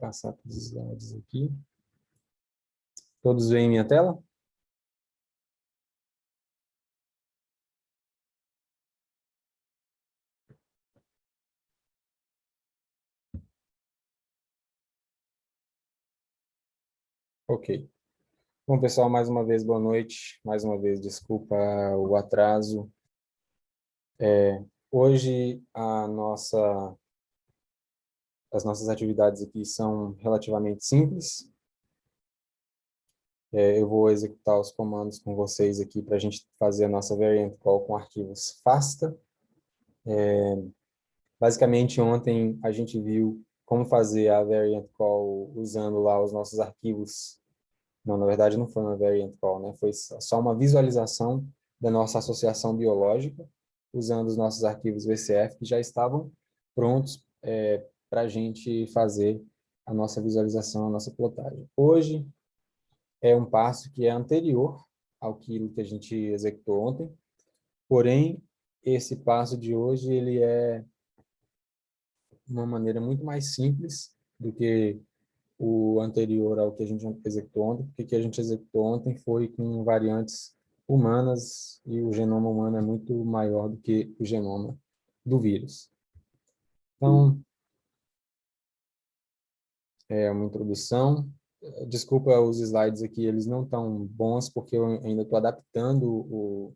passar para os slides aqui. Todos veem minha tela? Ok. Bom, pessoal, mais uma vez, boa noite. Mais uma vez, desculpa o atraso. Hoje, as nossas atividades aqui são relativamente simples. Eu vou executar os comandos com vocês aqui para a gente fazer a nossa variant call com arquivos FASTA. Basicamente, ontem a gente viu como fazer a variant call usando lá os nossos arquivos. Não, na verdade, não foi uma variant call, né? Foi só uma visualização da nossa associação biológica, usando os nossos arquivos VCF, que já estavam prontos para a gente fazer a nossa visualização, a nossa plotagem. Hoje é um passo que é anterior ao que a gente executou ontem, porém, esse passo de hoje ele é uma maneira muito mais simples do que o anterior ao que a gente executou ontem, porque o que a gente executou ontem foi com variantes humanas e o genoma humano é muito maior do que o genoma do vírus. Então, é uma introdução. Desculpa os slides aqui, eles não estão bons porque eu ainda estou adaptando o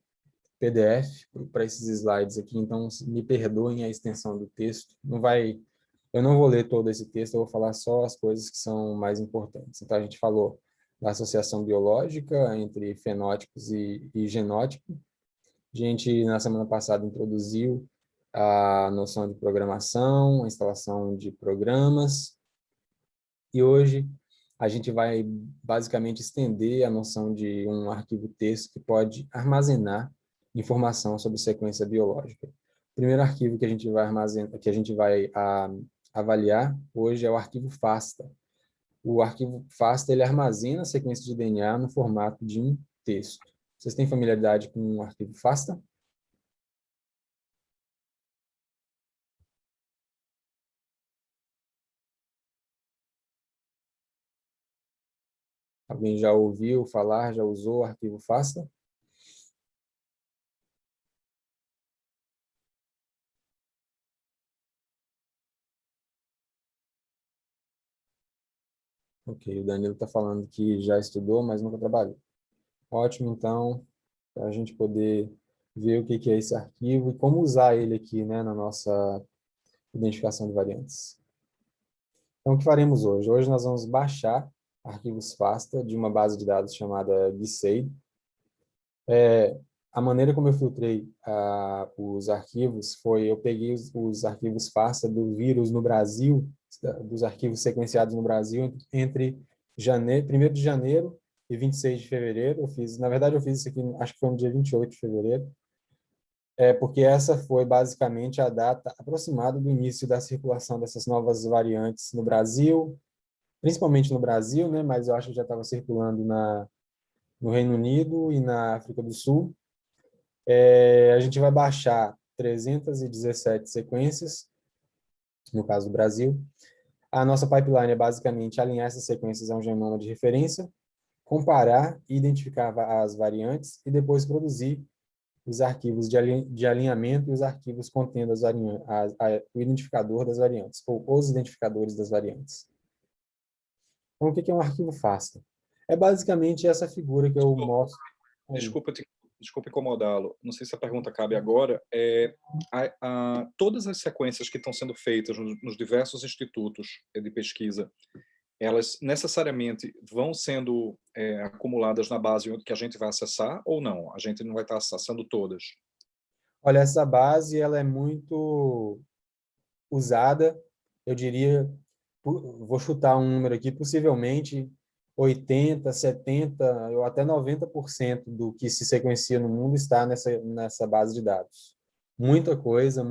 PDF para esses slides aqui, então me perdoem a extensão do texto. Eu não vou ler todo esse texto, eu vou falar só as coisas que são mais importantes. Então, a gente falou da associação biológica entre fenótipos e genótipo. A gente, na semana passada, introduziu a noção de programação, a instalação de programas, e hoje a gente vai basicamente estender a noção de um arquivo texto que pode armazenar informação sobre sequência biológica. O primeiro arquivo que a gente vai avaliar hoje é o arquivo FASTA. O arquivo FASTA ele armazena a sequência de DNA no formato de um texto. Vocês têm familiaridade com o arquivo FASTA? Alguém já ouviu falar, já usou o arquivo FASTA? Ok, o Danilo está falando que já estudou, mas nunca trabalhou. Ótimo, então, para a gente poder ver o que é esse arquivo e como usar ele aqui, né, na nossa identificação de variantes. Então, o que faremos hoje? Hoje nós vamos baixar arquivos FASTA de uma base de dados chamada GSAID. A maneira como eu filtrei os arquivos foi, eu peguei os arquivos FASTA do vírus no Brasil, dos arquivos sequenciados no Brasil, entre 1º de janeiro e 26 de fevereiro. Na verdade, eu fiz isso aqui, acho que foi no dia 28 de fevereiro, porque essa foi basicamente a data aproximada do início da circulação dessas novas variantes no Brasil, principalmente no Brasil, né, mas eu acho que já estava circulando no Reino Unido e na África do Sul. A gente vai baixar 317 sequências, no caso do Brasil. A nossa pipeline é basicamente alinhar essas sequências a um genoma de referência, comparar e identificar as variantes e depois produzir os arquivos de alinhamento e os arquivos contendo o identificador das variantes, ou os identificadores das variantes. Então, o que é um arquivo FASTA? É basicamente essa figura que eu mostro. Desculpa incomodá-lo. Não sei se a pergunta cabe agora. Todas as sequências que estão sendo feitas nos diversos institutos de pesquisa, elas necessariamente vão sendo acumuladas na base que a gente vai acessar ou não? A gente não vai estar acessando todas? Olha, essa base ela é muito usada, eu diria, vou chutar um número aqui, possivelmente 80, 70 ou até 90% do que se sequencia no mundo está nessa base de dados. Muita coisa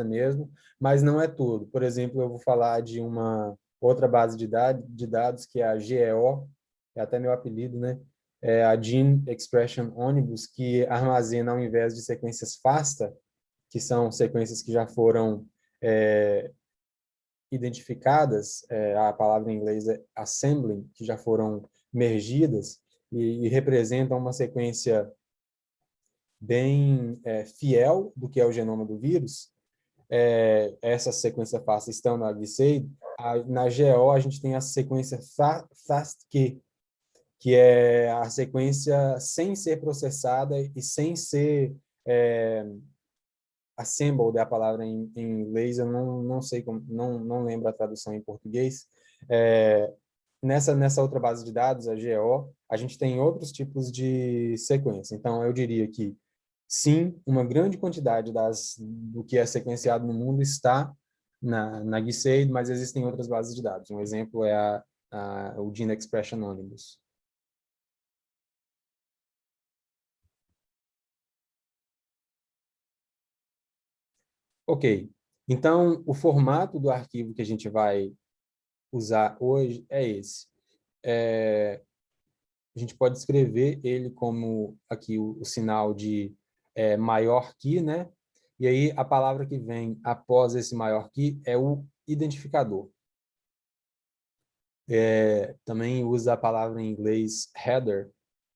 mesmo, mas não é tudo. Por exemplo, eu vou falar de uma outra base de dados que é a GEO, é até meu apelido, né? É a Gene Expression Omnibus, que armazena, ao invés de sequências FASTA, que são sequências que já foram identificadas, a palavra em inglês é assembling, que já foram mergidas e representam uma sequência bem fiel do que é o genoma do vírus. Essa sequência FASTA estão na GSAID. Na GO, a gente tem a sequência FASTQ, que é a sequência sem ser processada e sem ser assembled, é a palavra em inglês, eu não sei como, não lembro a tradução em português. Nessa outra base de dados, a GO, a gente tem outros tipos de sequência. Então, eu diria que, sim, uma grande quantidade do que é sequenciado no mundo está na GSAID, mas existem outras bases de dados. Um exemplo é o Gene Expression Omnibus. Ok, então o formato do arquivo que a gente vai usar hoje é esse. A gente pode escrever ele como aqui o sinal de maior que, né? E aí a palavra que vem após esse maior que é o identificador. Também usa a palavra em inglês header,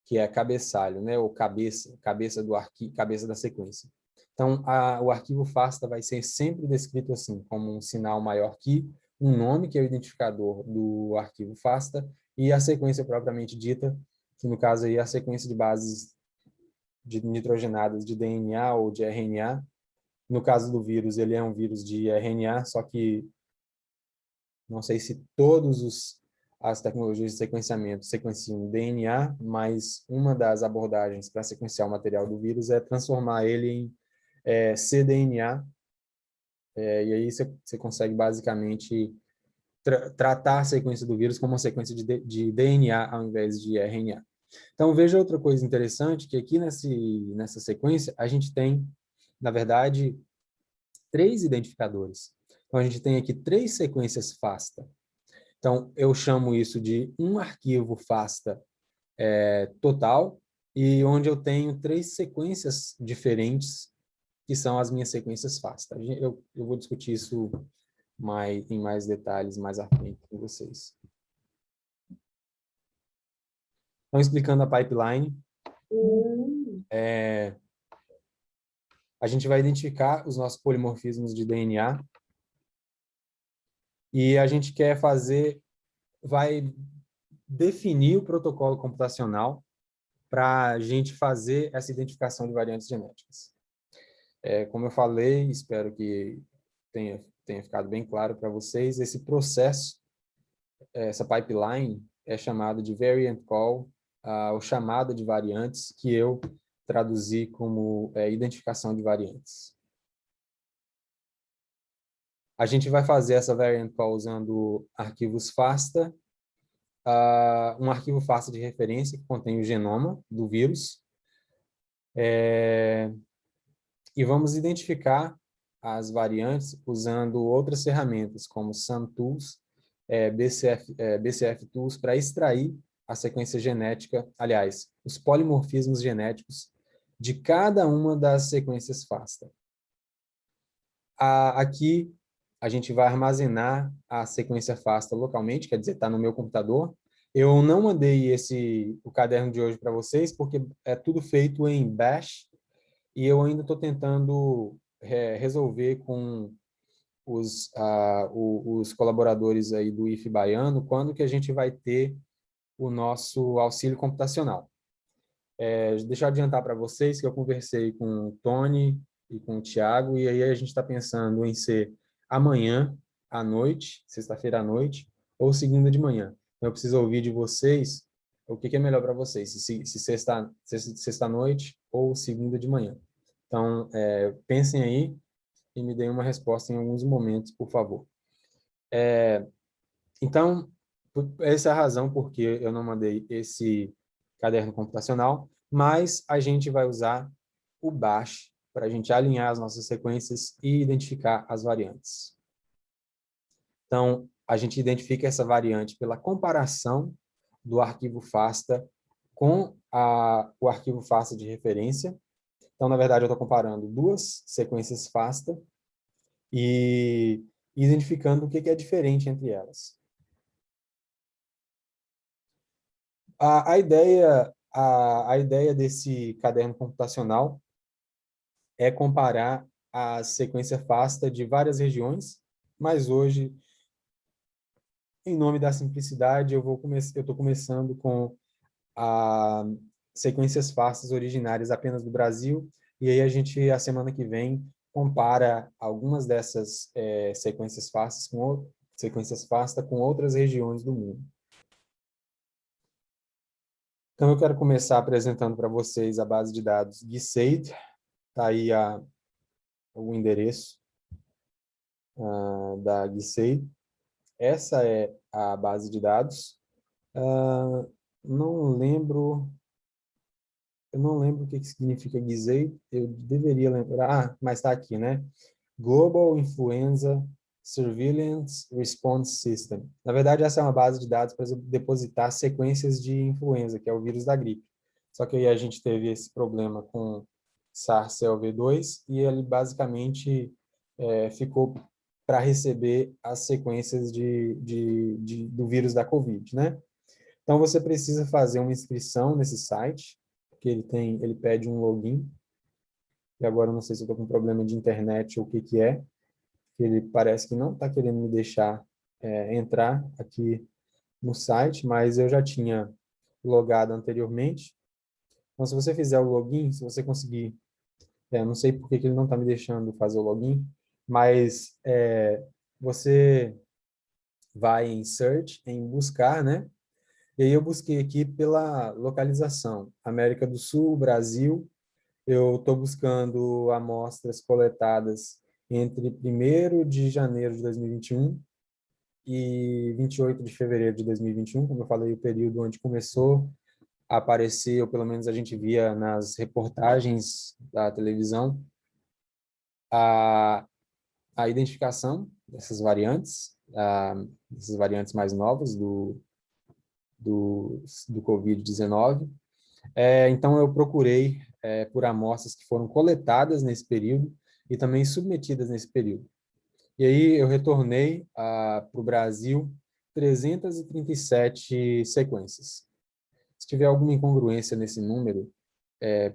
que é cabeçalho, né? Ou cabeça do arquivo, cabeça da sequência. Então, o arquivo FASTA vai ser sempre descrito assim, como um sinal maior que, um nome, que é o identificador do arquivo FASTA, e a sequência propriamente dita, que no caso aí é a sequência de bases de nitrogenadas de DNA ou de RNA. No caso do vírus, ele é um vírus de RNA, só que não sei se as tecnologias de sequenciamento sequenciam DNA, mas uma das abordagens para sequenciar o material do vírus é transformar ele em cDNA, e aí você consegue basicamente tratar a sequência do vírus como uma sequência de DNA ao invés de RNA. Então, veja outra coisa interessante, que aqui nessa sequência a gente tem, na verdade, 3 identificadores. Então, a gente tem aqui 3 sequências FASTA. Então, eu chamo isso de um arquivo FASTA total, e onde eu tenho 3 sequências diferentes, que são as minhas sequências FASTA. Eu vou discutir isso em mais detalhes mais à frente com vocês. Então, explicando a pipeline, a gente vai identificar os nossos polimorfismos de DNA e a gente vai definir o protocolo computacional para a gente fazer essa identificação de variantes genéticas. Como eu falei, espero que tenha ficado bem claro para vocês, esse processo, essa pipeline, é chamado de variant call, ou chamada de variantes, que eu traduzi como identificação de variantes. A gente vai fazer essa variant call usando arquivos FASTA, um arquivo FASTA de referência que contém o genoma do vírus, e vamos identificar as variantes usando outras ferramentas, como SumTools, BCF Tools, para extrair a sequência genética, aliás, os polimorfismos genéticos de cada uma das sequências FASTA. Aqui, a gente vai armazenar a sequência FASTA localmente, quer dizer, está no meu computador. Eu não mandei o caderno de hoje para vocês, porque é tudo feito em Bash, e eu ainda estou tentando resolver com os colaboradores aí do IF Baiano, quando que a gente vai ter o nosso auxílio computacional. Deixa eu adiantar para vocês que eu conversei com o Tony e com o Thiago, e aí a gente está pensando em ser amanhã à noite, sexta-feira à noite, ou segunda de manhã. Então, eu preciso ouvir de vocês o que é melhor para vocês, se sexta-noite ou segunda de manhã. Então, pensem aí e me deem uma resposta em alguns momentos, por favor. Então, essa é a razão por que eu não mandei esse caderno computacional, mas a gente vai usar o Bash para a gente alinhar as nossas sequências e identificar as variantes. Então, a gente identifica essa variante pela comparação do arquivo FASTA com o arquivo FASTA de referência. Então, na verdade, eu estou comparando 2 sequências FASTA e e identificando o que é diferente entre elas. A ideia desse caderno computacional é comparar a sequência FASTA de várias regiões, mas hoje, em nome da simplicidade, eu estou começando com a sequências FASTAs originárias apenas do Brasil, e aí a gente, a semana que vem, compara algumas dessas sequências FASTA com outras regiões do mundo. Então, eu quero começar apresentando para vocês a base de dados GISAID, está aí o endereço da GISAID. Essa é a base de dados. Não lembro, eu não lembro o que significa GISAID, eu deveria lembrar, mas está aqui, né? Global Influenza Surveillance Response System. Na verdade, essa é uma base de dados para depositar sequências de influenza, que é o vírus da gripe. Só que aí a gente teve esse problema com SARS-CoV-2 e ele basicamente ficou para receber as sequências do vírus da Covid, né? Então, você precisa fazer uma inscrição nesse site, que ele pede um login, e agora eu não sei se eu estou com problema de internet ou o que que é, que ele parece que não está querendo me deixar entrar aqui no site, mas eu já tinha logado anteriormente. Então, se você fizer o login, se você conseguir, não sei por que que ele não está me deixando fazer o login, mas você vai em search, em buscar, né? E aí eu busquei aqui pela localização, América do Sul, Brasil. Eu estou buscando amostras coletadas entre 1º de janeiro de 2021 e 28 de fevereiro de 2021, como eu falei, o período onde começou a aparecer, ou pelo menos a gente via nas reportagens da televisão, a, a identificação dessas variantes mais novas do Covid-19. Então, eu procurei por amostras que foram coletadas nesse período e também submetidas nesse período. E aí eu retornei para o Brasil 337 sequências. Se tiver alguma incongruência nesse número,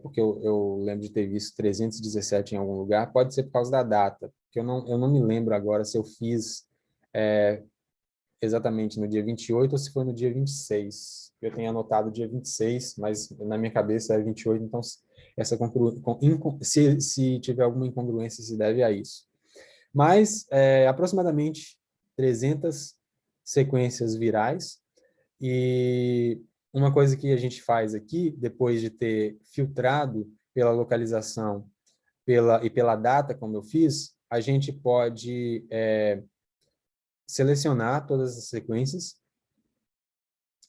porque eu lembro de ter visto 317 em algum lugar, pode ser por causa da data, porque eu não me lembro agora se eu fiz exatamente no dia 28 ou se foi no dia 26. Eu tenho anotado o dia 26, mas na minha cabeça é 28, então se tiver alguma incongruência, se deve a isso. Mas aproximadamente 300 sequências virais, e uma coisa que a gente faz aqui, depois de ter filtrado pela localização e pela data, como eu fiz, a gente pode selecionar todas as sequências,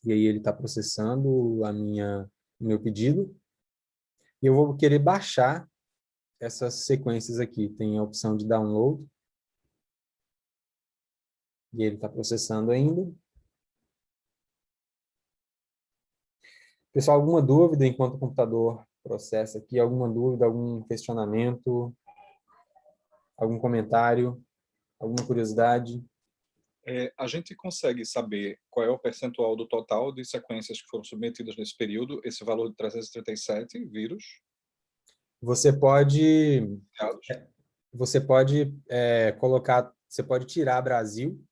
e aí ele está processando o meu pedido, e eu vou querer baixar essas sequências aqui. Tem a opção de download, e ele está processando ainda. Pessoal, alguma dúvida enquanto o computador processa aqui? Alguma dúvida, algum questionamento, algum comentário, alguma curiosidade? A gente consegue saber qual é o percentual do total de sequências que foram submetidas nesse período, esse valor de 337 vírus? Você pode, Dados? você pode colocar, você pode tirar Brasil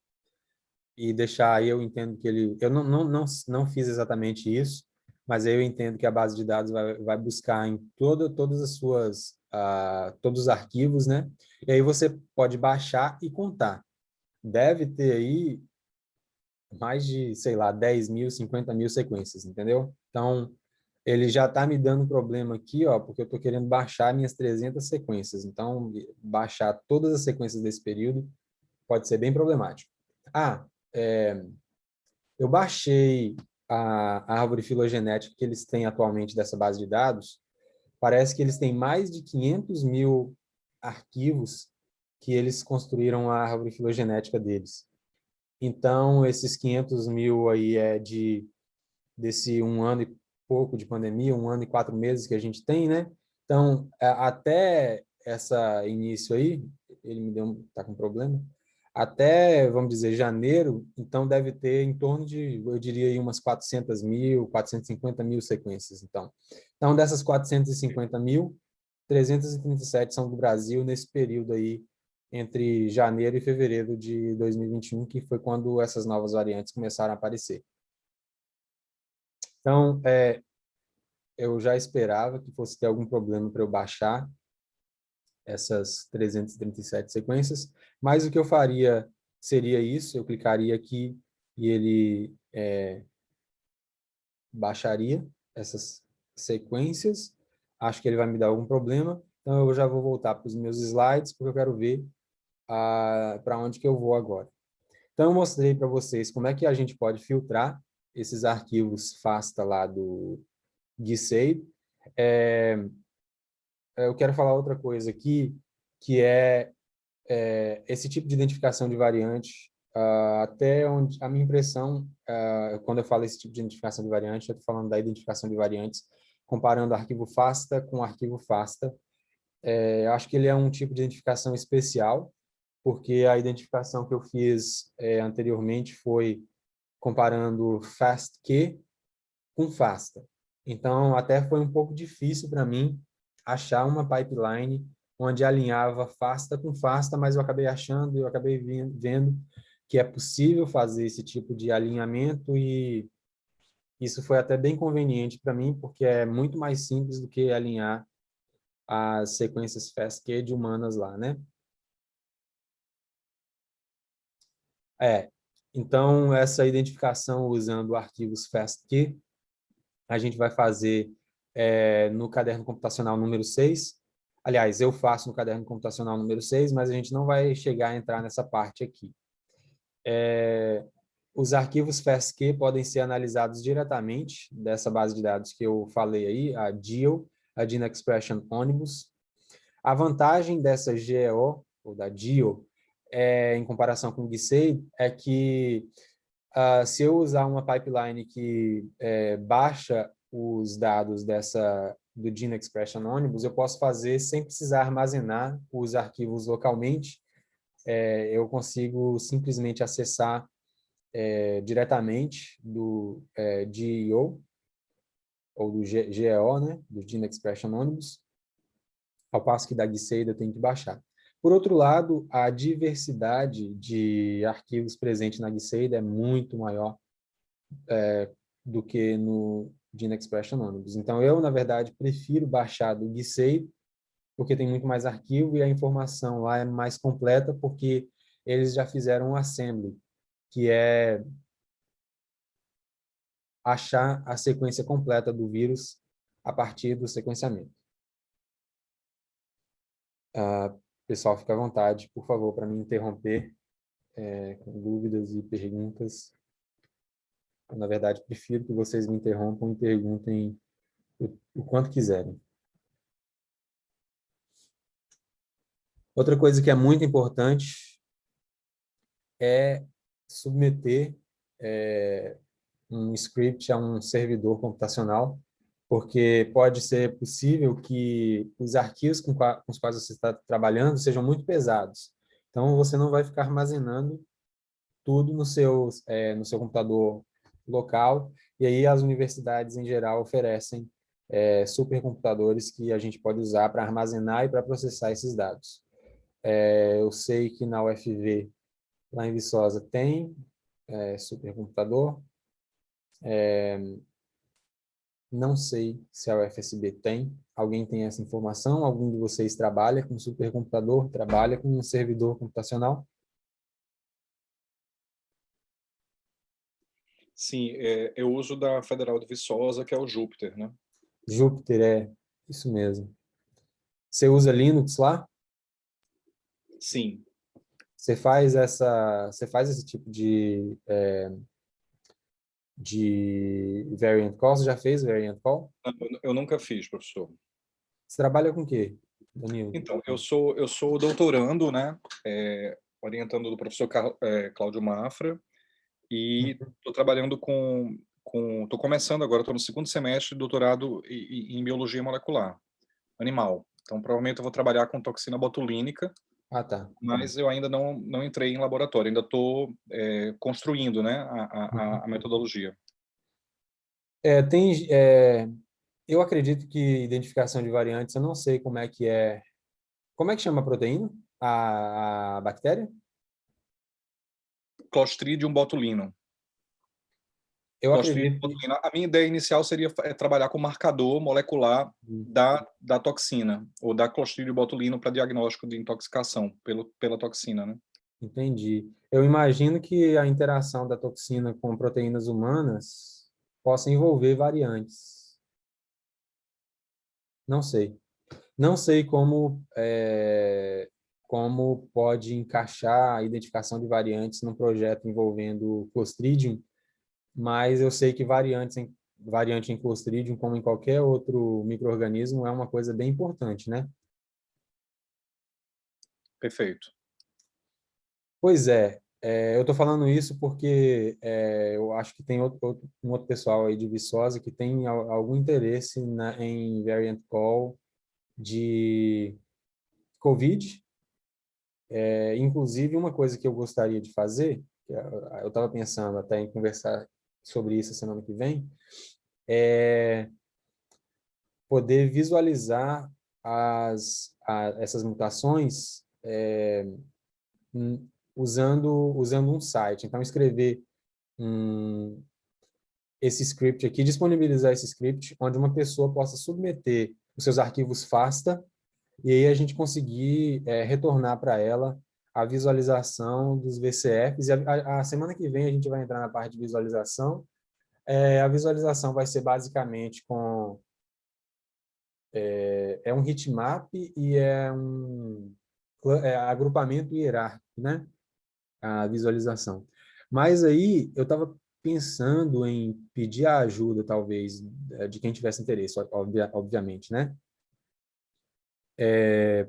e deixar aí, eu entendo que eu não fiz exatamente isso, mas aí eu entendo que a base de dados vai buscar em todas as suas, todos os arquivos, né? E aí você pode baixar e contar. Deve ter aí mais de, sei lá, 10 mil, 50 mil sequências, entendeu? Então, ele já está me dando problema aqui, ó, porque eu estou querendo baixar minhas 300 sequências. Então, baixar todas as sequências desse período pode ser bem problemático. Eu baixei a árvore filogenética que eles têm atualmente dessa base de dados. Parece que eles têm mais de 500 mil arquivos que eles construíram a árvore filogenética deles. Então, esses 500 mil aí desse 1 ano e pouco de pandemia, 1 ano e 4 meses que a gente tem, né? Então, até essa início aí, ele tá com problema, até, vamos dizer, janeiro, então deve ter em torno de, eu diria, aí umas 400.000, 450.000 sequências. Então, dessas 450.000, 337 são do Brasil nesse período aí entre janeiro e fevereiro de 2021, que foi quando essas novas variantes começaram a aparecer. Então, eu já esperava que fosse ter algum problema para eu baixar essas 337 sequências, mas o que eu faria seria isso, eu clicaria aqui e ele baixaria essas sequências. Acho que ele vai me dar algum problema, então eu já vou voltar para os meus slides, porque eu quero ver para onde que eu vou agora. Então, eu mostrei para vocês como é que a gente pode filtrar esses arquivos FASTA lá do GSAID. Eu quero falar outra coisa aqui, que esse tipo de identificação de variante, até onde a minha impressão, quando eu falo esse tipo de identificação de variante, eu estou falando da identificação de variantes, comparando arquivo FASTA com arquivo FASTA. Eu acho que ele é um tipo de identificação especial, porque a identificação que eu fiz anteriormente foi comparando FASTQ com FASTA. Então, até foi um pouco difícil para mim achar uma pipeline onde alinhava FASTA com FASTA, mas eu acabei achando, eu acabei vendo que é possível fazer esse tipo de alinhamento e isso foi até bem conveniente para mim, porque é muito mais simples do que alinhar as sequências FASTQ de humanas lá, né? Então, essa identificação usando arquivos FASTQ, a gente vai fazer no caderno computacional número 6. Aliás, eu faço no caderno computacional número 6, mas a gente não vai chegar a entrar nessa parte aqui. Os arquivos FASTQ podem ser analisados diretamente dessa base de dados que eu falei aí, a GEO, a Gene Expression Omnibus. A vantagem dessa GEO, ou da GEO, em comparação com o GSAID, é que se eu usar uma pipeline que baixa os dados do Gene Expression Omnibus, eu posso fazer sem precisar armazenar os arquivos localmente. Eu consigo simplesmente acessar diretamente do GEO, ou do GEO, né, do Gene Expression Omnibus, ao passo que da GSAID eu tenho que baixar. Por outro lado, a diversidade de arquivos presente na GSAID é muito maior do que no Gene Expression Omnibus. Então, eu, na verdade, prefiro baixar do GSAID, porque tem muito mais arquivo e a informação lá é mais completa, porque eles já fizeram um assembly, que é achar a sequência completa do vírus a partir do sequenciamento. Pessoal, fica à vontade, por favor, para me interromper com dúvidas e perguntas. Eu, na verdade, prefiro que vocês me interrompam e perguntem o quanto quiserem. Outra coisa que é muito importante é submeter um script a um servidor computacional, porque pode ser possível que os arquivos com os quais você está trabalhando sejam muito pesados. Então, você não vai ficar armazenando tudo no seu computador local, e aí as universidades, em geral, oferecem supercomputadores que a gente pode usar para armazenar e para processar esses dados. Eu sei que na UFV, lá em Viçosa, tem supercomputador. Não sei se a UFSB tem. Alguém tem essa informação? Algum de vocês trabalha com supercomputador? Trabalha com um servidor computacional? Sim, eu uso da Federal de Viçosa, que é o Júpiter, né? Júpiter, isso mesmo. Você usa Linux lá? Sim. Você faz esse tipo de variant call? Você já fez variant call? Eu nunca fiz, professor. Você trabalha com o quê, Danilo? Então, eu sou doutorando, né? Orientando do professor Cláudio Mafra, e estou trabalhando estou começando agora, estou no segundo semestre de doutorado em biologia molecular animal. Então, provavelmente eu vou trabalhar com toxina botulínica, Ah, tá. mas eu ainda não entrei em laboratório, ainda estou construindo, né, a metodologia. Tem, eu acredito que identificação de variantes, eu não sei como é que chama a proteína? A bactéria? Clostridium botulinum. Eu Clostridium acredito que... botulinum. A minha ideia inicial seria trabalhar com marcador molecular da toxina, ou da Clostridium botulinum para diagnóstico de intoxicação pela toxina, né? Entendi. Eu imagino que a interação da toxina com proteínas humanas possa envolver variantes. Não sei. Não sei como pode encaixar a identificação de variantes num projeto envolvendo Clostridium, mas eu sei que variante em Clostridium, como em qualquer outro micro-organismo, é uma coisa bem importante, né? Perfeito. Pois é, eu estou falando isso porque eu acho que tem um outro pessoal aí de Viçosa que tem algum interesse em variant call de COVID. Inclusive, uma coisa que eu gostaria de fazer, eu estava pensando até em conversar sobre isso a semana que vem, é poder visualizar essas mutações usando um site. Então, escrever um, esse script aqui, disponibilizar esse script, onde uma pessoa possa submeter os seus arquivos FASTA e aí a gente conseguir retornar para ela a visualização dos VCFs. E a semana que vem a gente vai entrar na parte de visualização. A visualização vai ser basicamente um heatmap e agrupamento hierárquico, né? A visualização. Mas aí eu estava pensando em pedir a ajuda, talvez, de quem tivesse interesse, obviamente, né?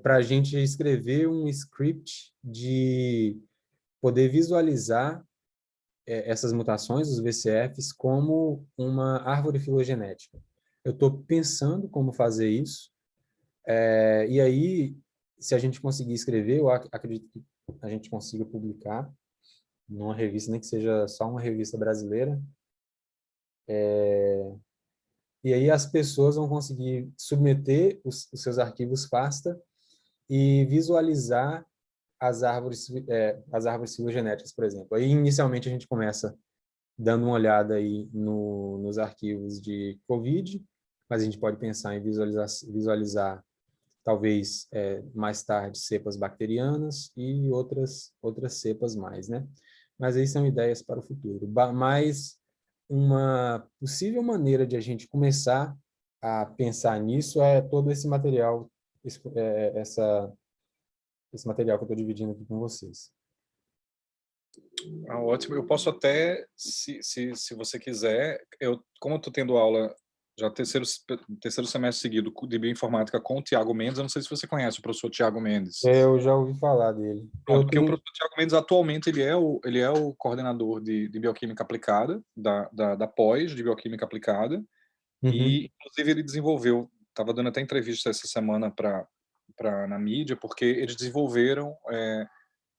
Para a gente escrever um script de poder visualizar essas mutações, os VCFs, como uma árvore filogenética. Eu estou pensando como fazer isso, e aí, se a gente conseguir escrever, eu acredito que a gente consiga publicar numa revista, nem que seja só uma revista brasileira, e aí as pessoas vão conseguir submeter os seus arquivos FASTA e visualizar as árvores filogenéticas, por exemplo. Aí, inicialmente, a gente começa dando uma olhada aí nos arquivos de COVID, mas a gente pode pensar em visualizar talvez mais tarde cepas bacterianas e outras cepas mais, né? Mas aí são ideias para o futuro. Mas uma possível maneira de a gente começar a pensar nisso é todo esse material, esse material que eu estou dividindo aqui com vocês. Ótimo. Eu posso até, se você quiser, como eu estou tendo aula já terceiro semestre seguido de bioinformática com o Tiago Mendes, eu não sei se você conhece o professor Tiago Mendes. Eu já ouvi falar dele. Pronto, porque o professor Tiago Mendes atualmente ele é o coordenador de bioquímica aplicada, da pós de bioquímica aplicada, Uhum. e inclusive ele desenvolveu, estava dando até entrevista essa semana na mídia, porque eles desenvolveram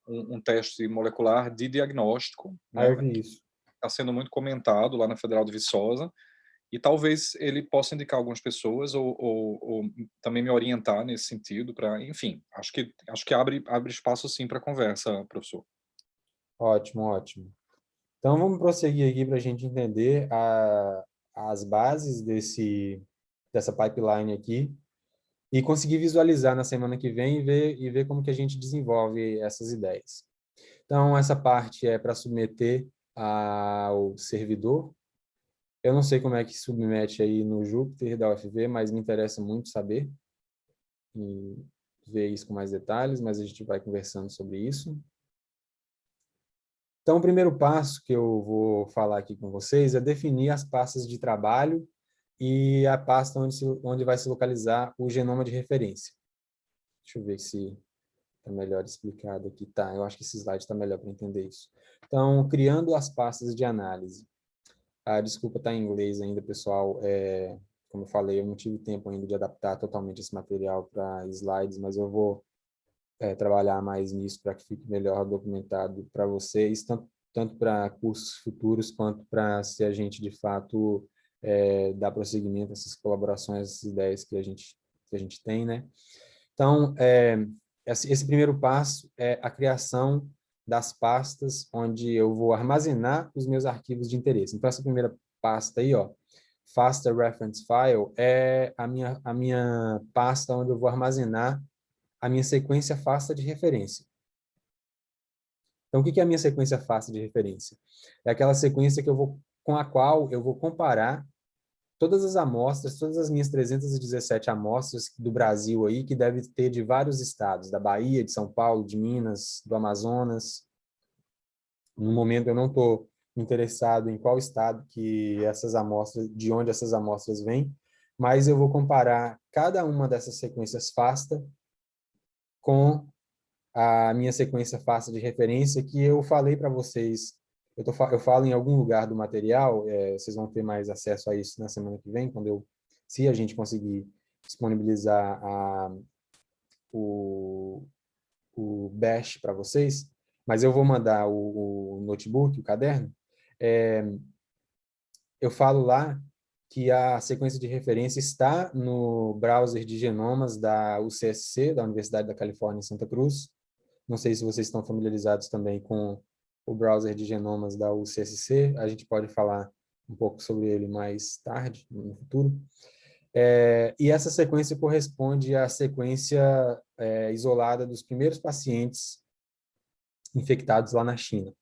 um teste molecular de diagnóstico, Ah, eu né, vi isso. está sendo muito comentado lá na Federal de Viçosa, e talvez ele possa indicar algumas pessoas ou também me orientar nesse sentido para, enfim, acho que abre espaço sim para conversa, professor. Ótimo, ótimo. Então, vamos prosseguir aqui para a gente entender as bases dessa pipeline aqui e conseguir visualizar na semana que vem e ver como que a gente desenvolve essas ideias. Então, essa parte é para submeter ao servidor. Eu não sei como é que submete aí no Jupyter da UFV, mas me interessa muito saber e ver isso com mais detalhes, mas a gente vai conversando sobre isso. Então, o primeiro passo que eu vou falar aqui com vocês é definir as pastas de trabalho e a pasta onde vai se localizar o genoma de referência. Deixa eu ver se está melhor explicado aqui. Tá, eu acho que esse slide está melhor para entender isso. Então, criando as pastas de análise. Desculpa, está em inglês ainda, pessoal. Como eu falei, eu não tive tempo ainda de adaptar totalmente esse material para slides, mas eu vou trabalhar mais nisso para que fique melhor documentado para vocês, tanto para cursos futuros, quanto para se a gente, de fato, dar prosseguimento a essas colaborações, essas ideias que a gente tem, né? Então, esse primeiro passo é a criação das pastas onde eu vou armazenar os meus arquivos de interesse. Então, essa primeira pasta aí, ó, FASTA Reference File, é a minha pasta onde eu vou armazenar a minha sequência FASTA de referência. Então, o que é a minha sequência FASTA de referência? É aquela sequência com a qual eu vou comparar todas as amostras, todas as minhas 317 amostras do Brasil aí, que deve ter de vários estados, da Bahia, de São Paulo, de Minas, do Amazonas. No momento eu não estou interessado em qual estado que essas amostras, de onde essas amostras vêm, mas eu vou comparar cada uma dessas sequências FASTA com a minha sequência FASTA de referência que eu falei para vocês. Eu falo em algum lugar do material, vocês vão ter mais acesso a isso na semana que vem, se a gente conseguir disponibilizar o, o Bash para vocês, mas eu vou mandar o notebook, o caderno. Eu falo lá que a sequência de referência está no browser de genomas da UCSC, da Universidade da Califórnia em Santa Cruz. Não sei se vocês estão familiarizados também com o browser de genomas da UCSC. A gente pode falar um pouco sobre ele mais tarde, no futuro. E essa sequência corresponde à sequência isolada dos primeiros pacientes infectados lá na China.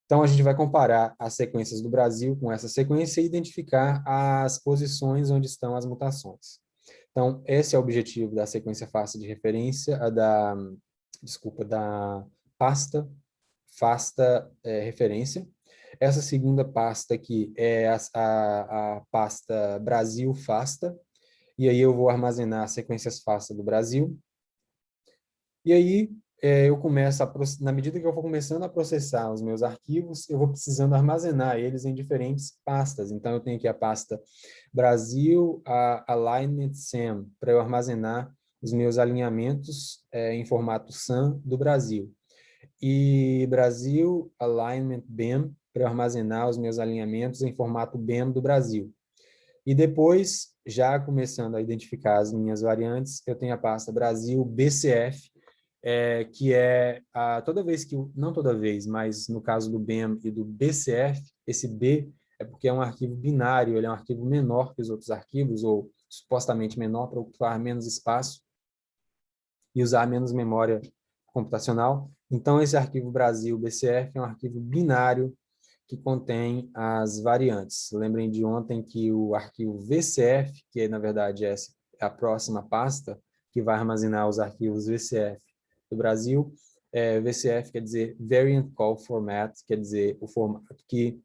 Então, a gente vai comparar as sequências do Brasil com essa sequência e identificar as posições onde estão as mutações. Então, esse é o objetivo da sequência FASTA de referência, da pasta FASTA referência. Essa segunda pasta aqui é a pasta Brasil FASTA, e aí eu vou armazenar as sequências FASTA do Brasil. E aí, eu começo na medida que eu vou começando a processar os meus arquivos, eu vou precisando armazenar eles em diferentes pastas. Então, eu tenho aqui a pasta Brasil Alignment SAM, para eu armazenar os meus alinhamentos em formato SAM do Brasil. E Brasil Alignment BEM, para eu armazenar os meus alinhamentos em formato BEM do Brasil. E depois, já começando a identificar as minhas variantes, eu tenho a pasta Brasil BCF, que toda vez não toda vez, mas no caso do BEM e do BCF, esse B é porque é um arquivo binário, ele é um arquivo menor que os outros arquivos, ou supostamente menor, para ocupar menos espaço e usar menos memória computacional. Então, esse arquivo Brasil BCF é um arquivo binário que contém as variantes. Lembrem de ontem que o arquivo VCF, que na verdade é a próxima pasta, que vai armazenar os arquivos VCF do Brasil, VCF quer dizer Variant Call Format, quer dizer o formato que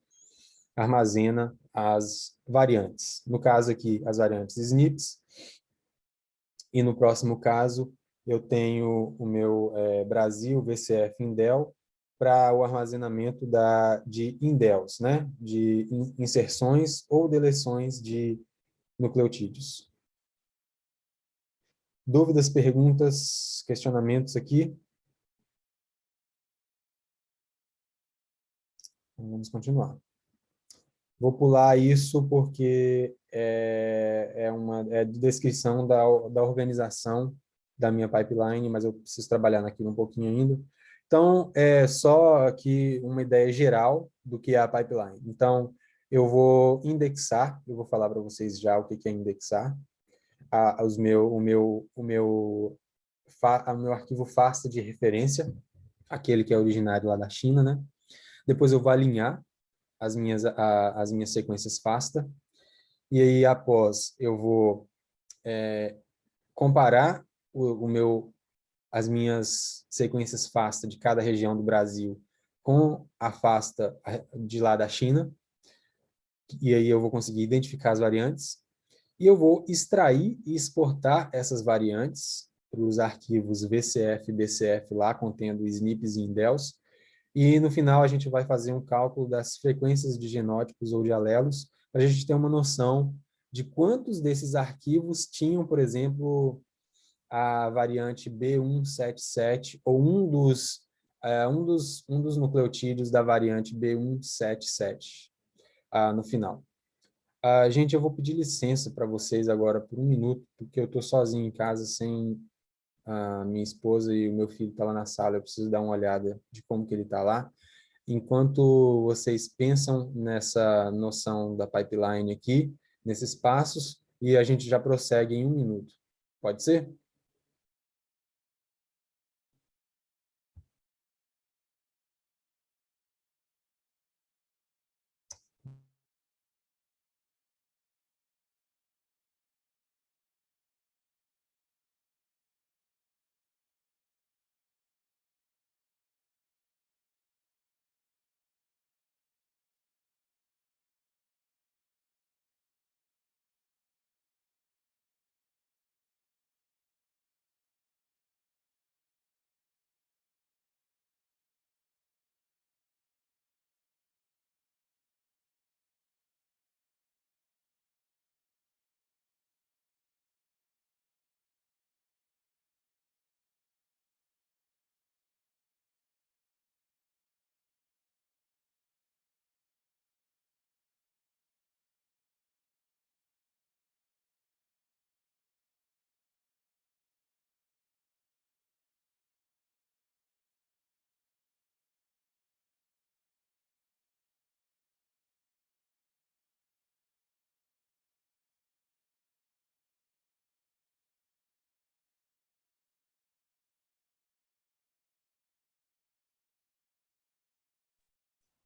armazena as variantes. No caso aqui, as variantes SNPs, e no próximo caso, eu tenho o meu Brasil VCF Indel para o armazenamento de indels, né? De inserções ou deleções de nucleotídeos. Dúvidas, perguntas, questionamentos aqui? Vamos continuar. Vou pular isso porque é de descrição da organização da minha pipeline, mas eu preciso trabalhar naquilo um pouquinho ainda. Então, é só aqui uma ideia geral do que é a pipeline. Então, eu vou indexar, eu vou falar para vocês já o que é indexar, o meu arquivo FASTA de referência, aquele que é originário lá da China, né? Depois eu vou alinhar as minhas sequências FASTA, e aí após eu vou comparar as minhas sequências FASTA de cada região do Brasil com a FASTA de lá da China, e aí eu vou conseguir identificar as variantes, e eu vou extrair e exportar essas variantes para os arquivos VCF e BCF lá, contendo SNPs e indels, e no final a gente vai fazer um cálculo das frequências de genótipos ou de alelos, para a gente ter uma noção de quantos desses arquivos tinham, por exemplo, a variante B177, ou um dos nucleotídeos da variante B177 no final. Gente, eu vou pedir licença para vocês agora por um minuto, porque eu estou sozinho em casa, sem a minha esposa e o meu filho está lá na sala, eu preciso dar uma olhada de como que ele está lá. Enquanto vocês pensam nessa noção da pipeline aqui, nesses passos, e a gente já prossegue em um minuto. Pode ser?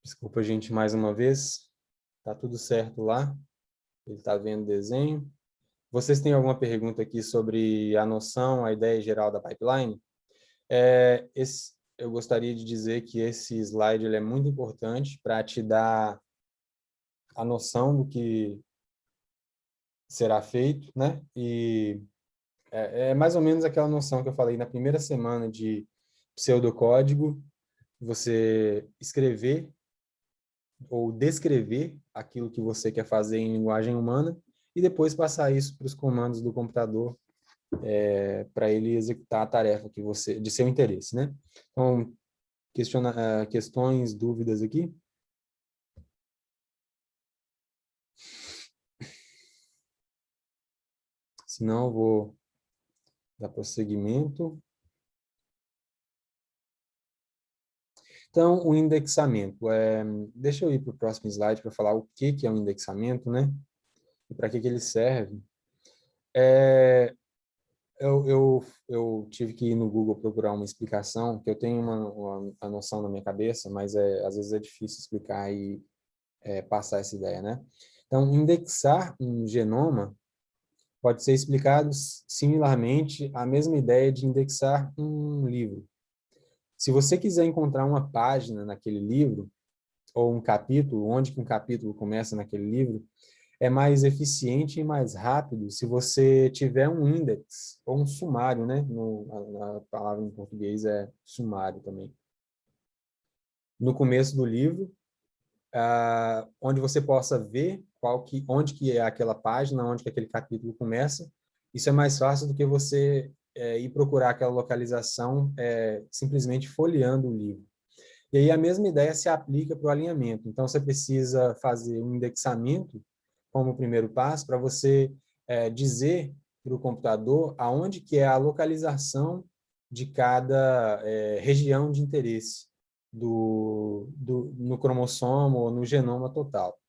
Desculpa, gente, mais uma vez. Tá tudo certo lá? Ele está vendo o desenho. Vocês têm alguma pergunta aqui sobre a noção, a ideia geral da pipeline? Eu gostaria de dizer que esse slide ele é muito importante para te dar a noção do que será feito, né? E é mais ou menos aquela noção que eu falei na primeira semana de pseudocódigo, você escrever ou descrever aquilo que você quer fazer em linguagem humana e depois passar isso para os comandos do computador para ele executar a tarefa que você de seu interesse, né? Então, questões, dúvidas aqui? Se não, eu vou dar prosseguimento. Então, o indexamento. Deixa eu ir para o próximo slide para falar o que é um indexamento, né? E para que ele serve. Eu tive que ir no Google procurar uma explicação, que eu tenho uma noção na minha cabeça, mas às vezes é difícil explicar e passar essa ideia, né? Então, indexar um genoma pode ser explicado similarmente à mesma ideia de indexar um livro. Se você quiser encontrar uma página naquele livro, ou um capítulo, onde que um capítulo começa naquele livro, é mais eficiente e mais rápido se você tiver um index, ou um sumário, né? A palavra em português é sumário também. No começo do livro, onde você possa ver onde que é aquela página, onde que aquele capítulo começa. Isso é mais fácil do que você ir procurar aquela localização simplesmente folheando o livro. E aí a mesma ideia se aplica para o alinhamento. Então, você precisa fazer um indexamento como primeiro passo para você dizer para o computador aonde que é a localização de cada região de interesse no cromossomo ou no genoma total.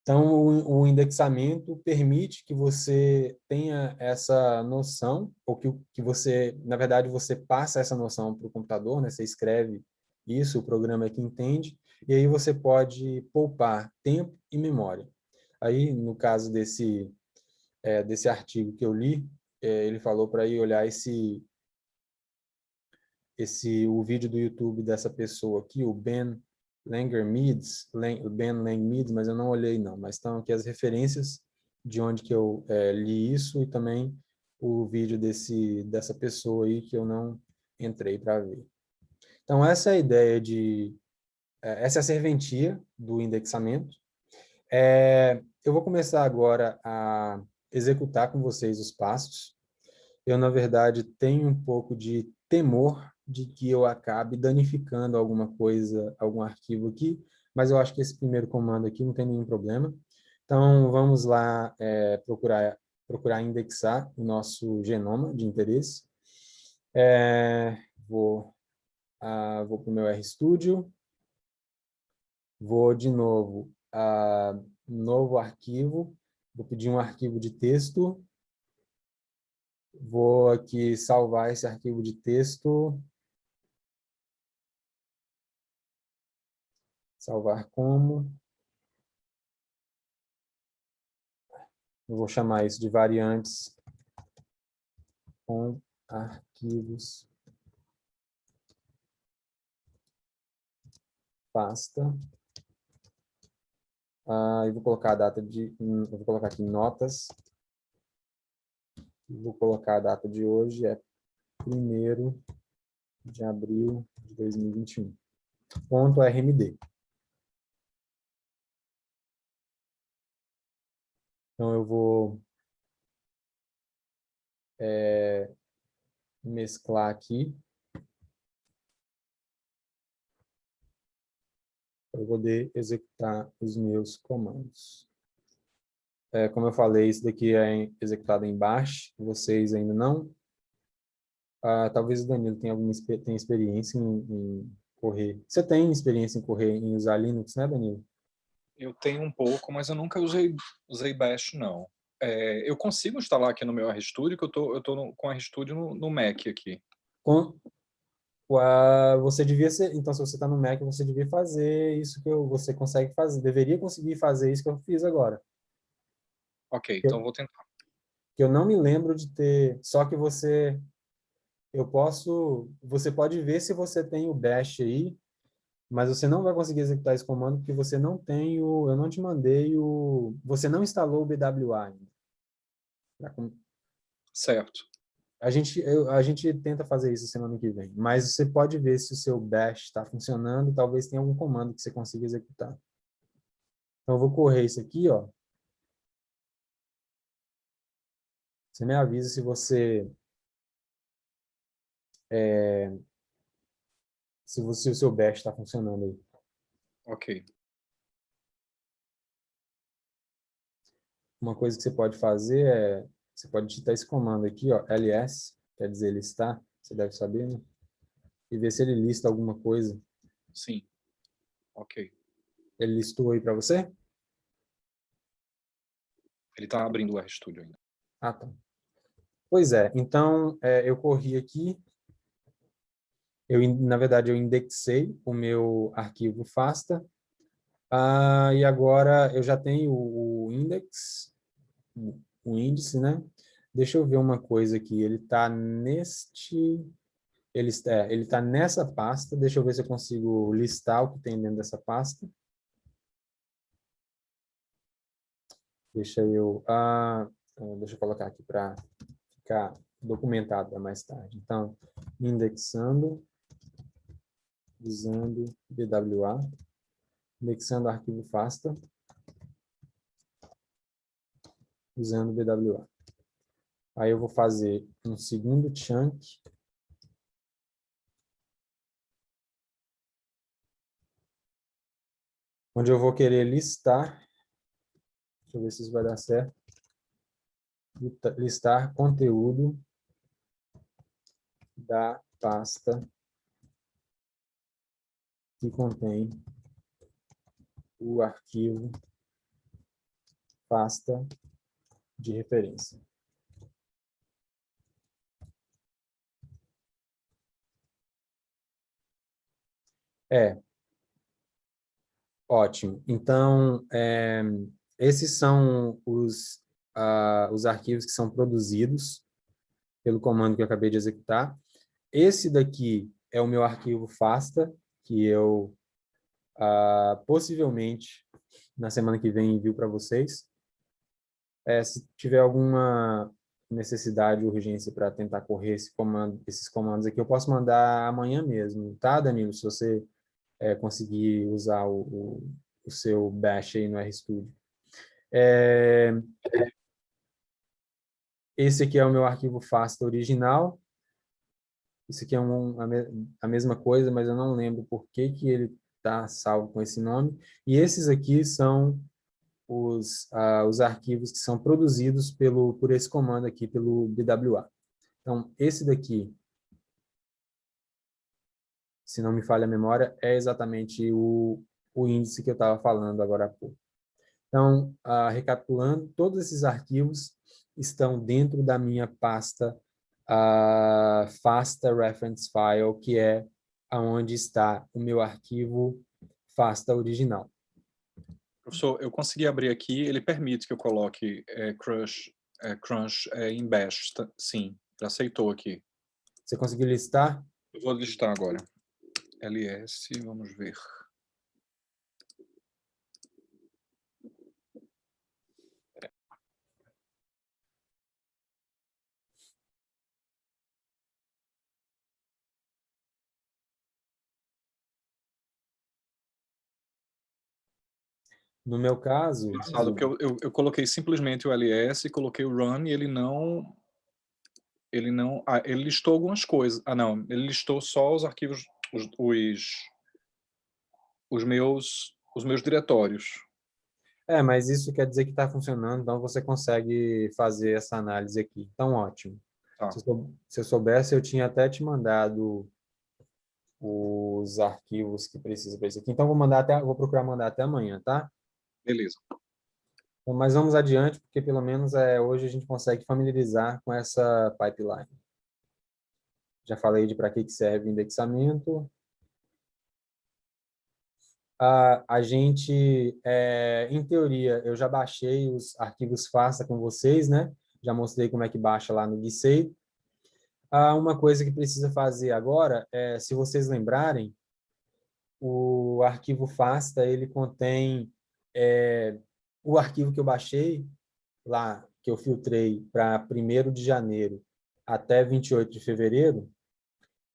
Então, o indexamento permite que você tenha essa noção, ou que você, na verdade, você passa essa noção para o computador, né? Você escreve isso, o programa é que entende, e aí você pode poupar tempo e memória. Aí, no caso desse artigo que eu li, ele falou para ir olhar o vídeo do YouTube dessa pessoa aqui, o Ben Langer-Meads, Ben Lang-Meads, mas eu não olhei não, mas estão aqui as referências de onde que eu li isso e também o vídeo dessa pessoa aí que eu não entrei para ver. Então, essa é a ideia essa é a serventia do indexamento. Eu vou começar agora a executar com vocês os passos. Eu, na verdade, tenho um pouco de temor de que eu acabe danificando alguma coisa, algum arquivo aqui, mas eu acho que esse primeiro comando aqui não tem nenhum problema. Então, vamos lá procurar indexar o nosso genoma de interesse. Vou para o meu RStudio, vou de novo a novo arquivo, vou pedir um arquivo de texto, vou aqui salvar esse arquivo de texto, salvar como, eu vou chamar isso de variantes com arquivos pasta. Eu vou colocar a data eu vou colocar aqui notas. Vou colocar a data de hoje, é 1º de abril de 2021. Ponto .rmd. Então, eu vou mesclar aqui para eu poder executar os meus comandos. Como eu falei, isso daqui é executado em Bash, vocês ainda não. Talvez o Danilo tenha experiência em correr. Você tem experiência em usar Linux, né, Danilo? Eu tenho um pouco, mas eu nunca usei Bash, não. Eu consigo instalar aqui no meu RStudio, que eu tô com o RStudio no Mac aqui. Você devia ser, então, se você está no Mac, você devia fazer isso você consegue fazer, deveria conseguir fazer isso que eu fiz agora. Ok, então vou tentar. Que eu não me lembro de ter, só que você pode ver se você tem o bash aí, mas você não vai conseguir executar esse comando porque você não tem eu não te mandei você não instalou o BWA ainda. Certo. A gente tenta fazer isso semana que vem, mas você pode ver se o seu bash está funcionando e talvez tenha algum comando que você consiga executar. Então, eu vou correr isso aqui, ó. Você me avisa se o seu bash está funcionando aí. Ok. Uma coisa que você pode fazer você pode digitar esse comando aqui, ó, ls, quer dizer listar, você deve saber, né? E ver se ele lista alguma coisa. Sim. Ok. Ele listou aí para você? Ele está abrindo o RStudio ainda. Ah, tá. Pois é, então eu corri aqui, na verdade eu indexei o meu arquivo FASTA, e agora eu já tenho o index, o índice, né? Deixa eu ver uma coisa aqui, ele está ele tá nessa pasta, deixa eu ver se eu consigo listar o que tem dentro dessa pasta. Deixa eu colocar aqui para ficar documentado para mais tarde. Então, indexando, usando BWA, indexando arquivo FASTA, usando BWA. Aí eu vou fazer um segundo chunk, onde eu vou querer listar, deixa eu ver se isso vai dar certo, listar conteúdo da pasta que contém o arquivo pasta de referência. Ótimo. Então, esses são os arquivos que são produzidos pelo comando que eu acabei de executar. Esse daqui é o meu arquivo FASTA, que eu possivelmente na semana que vem envio para vocês. Se tiver alguma necessidade ou urgência para tentar correr esses comandos aqui, eu posso mandar amanhã mesmo, tá, Danilo? Se você conseguir usar o seu bash aí no RStudio. Esse aqui é o meu arquivo FASTA original. Isso aqui é a mesma coisa, mas eu não lembro por que que ele está salvo com esse nome. E esses aqui são os arquivos que são produzidos por esse comando aqui, pelo BWA. Então, esse daqui, se não me falha a memória, é exatamente o índice que eu estava falando agora há pouco. Então, recapitulando, todos esses arquivos estão dentro da minha pasta FASTA Reference File, que é onde está o meu arquivo FASTA original. Professor, eu consegui abrir aqui, ele permite que eu coloque Crunch em Bash, sim, já aceitou aqui. Você conseguiu listar? Eu vou listar agora. ls, vamos ver. No meu caso... Engraçado, porque eu coloquei simplesmente o ls, coloquei o run e ele não... ele listou algumas coisas. Não, ele listou só os arquivos, os meus diretórios. mas isso quer dizer que está funcionando, então você consegue fazer essa análise aqui. Então, ótimo. Tá, Se eu soubesse, eu tinha até te mandado os arquivos que precisa para isso aqui. Então, vou procurar mandar até amanhã, tá? beleza. Então, mas vamos adiante, porque pelo menos hoje a gente consegue familiarizar com essa pipeline. Já falei de para que serve o indexamento. A gente, em teoria, eu já baixei os arquivos FASTA com vocês, né? Já mostrei como é que baixa lá no GSAID. Uma coisa que precisa fazer agora se vocês lembrarem, o arquivo FASTA, ele contém o arquivo que eu baixei lá, que eu filtrei para 1º de janeiro até 28 de fevereiro,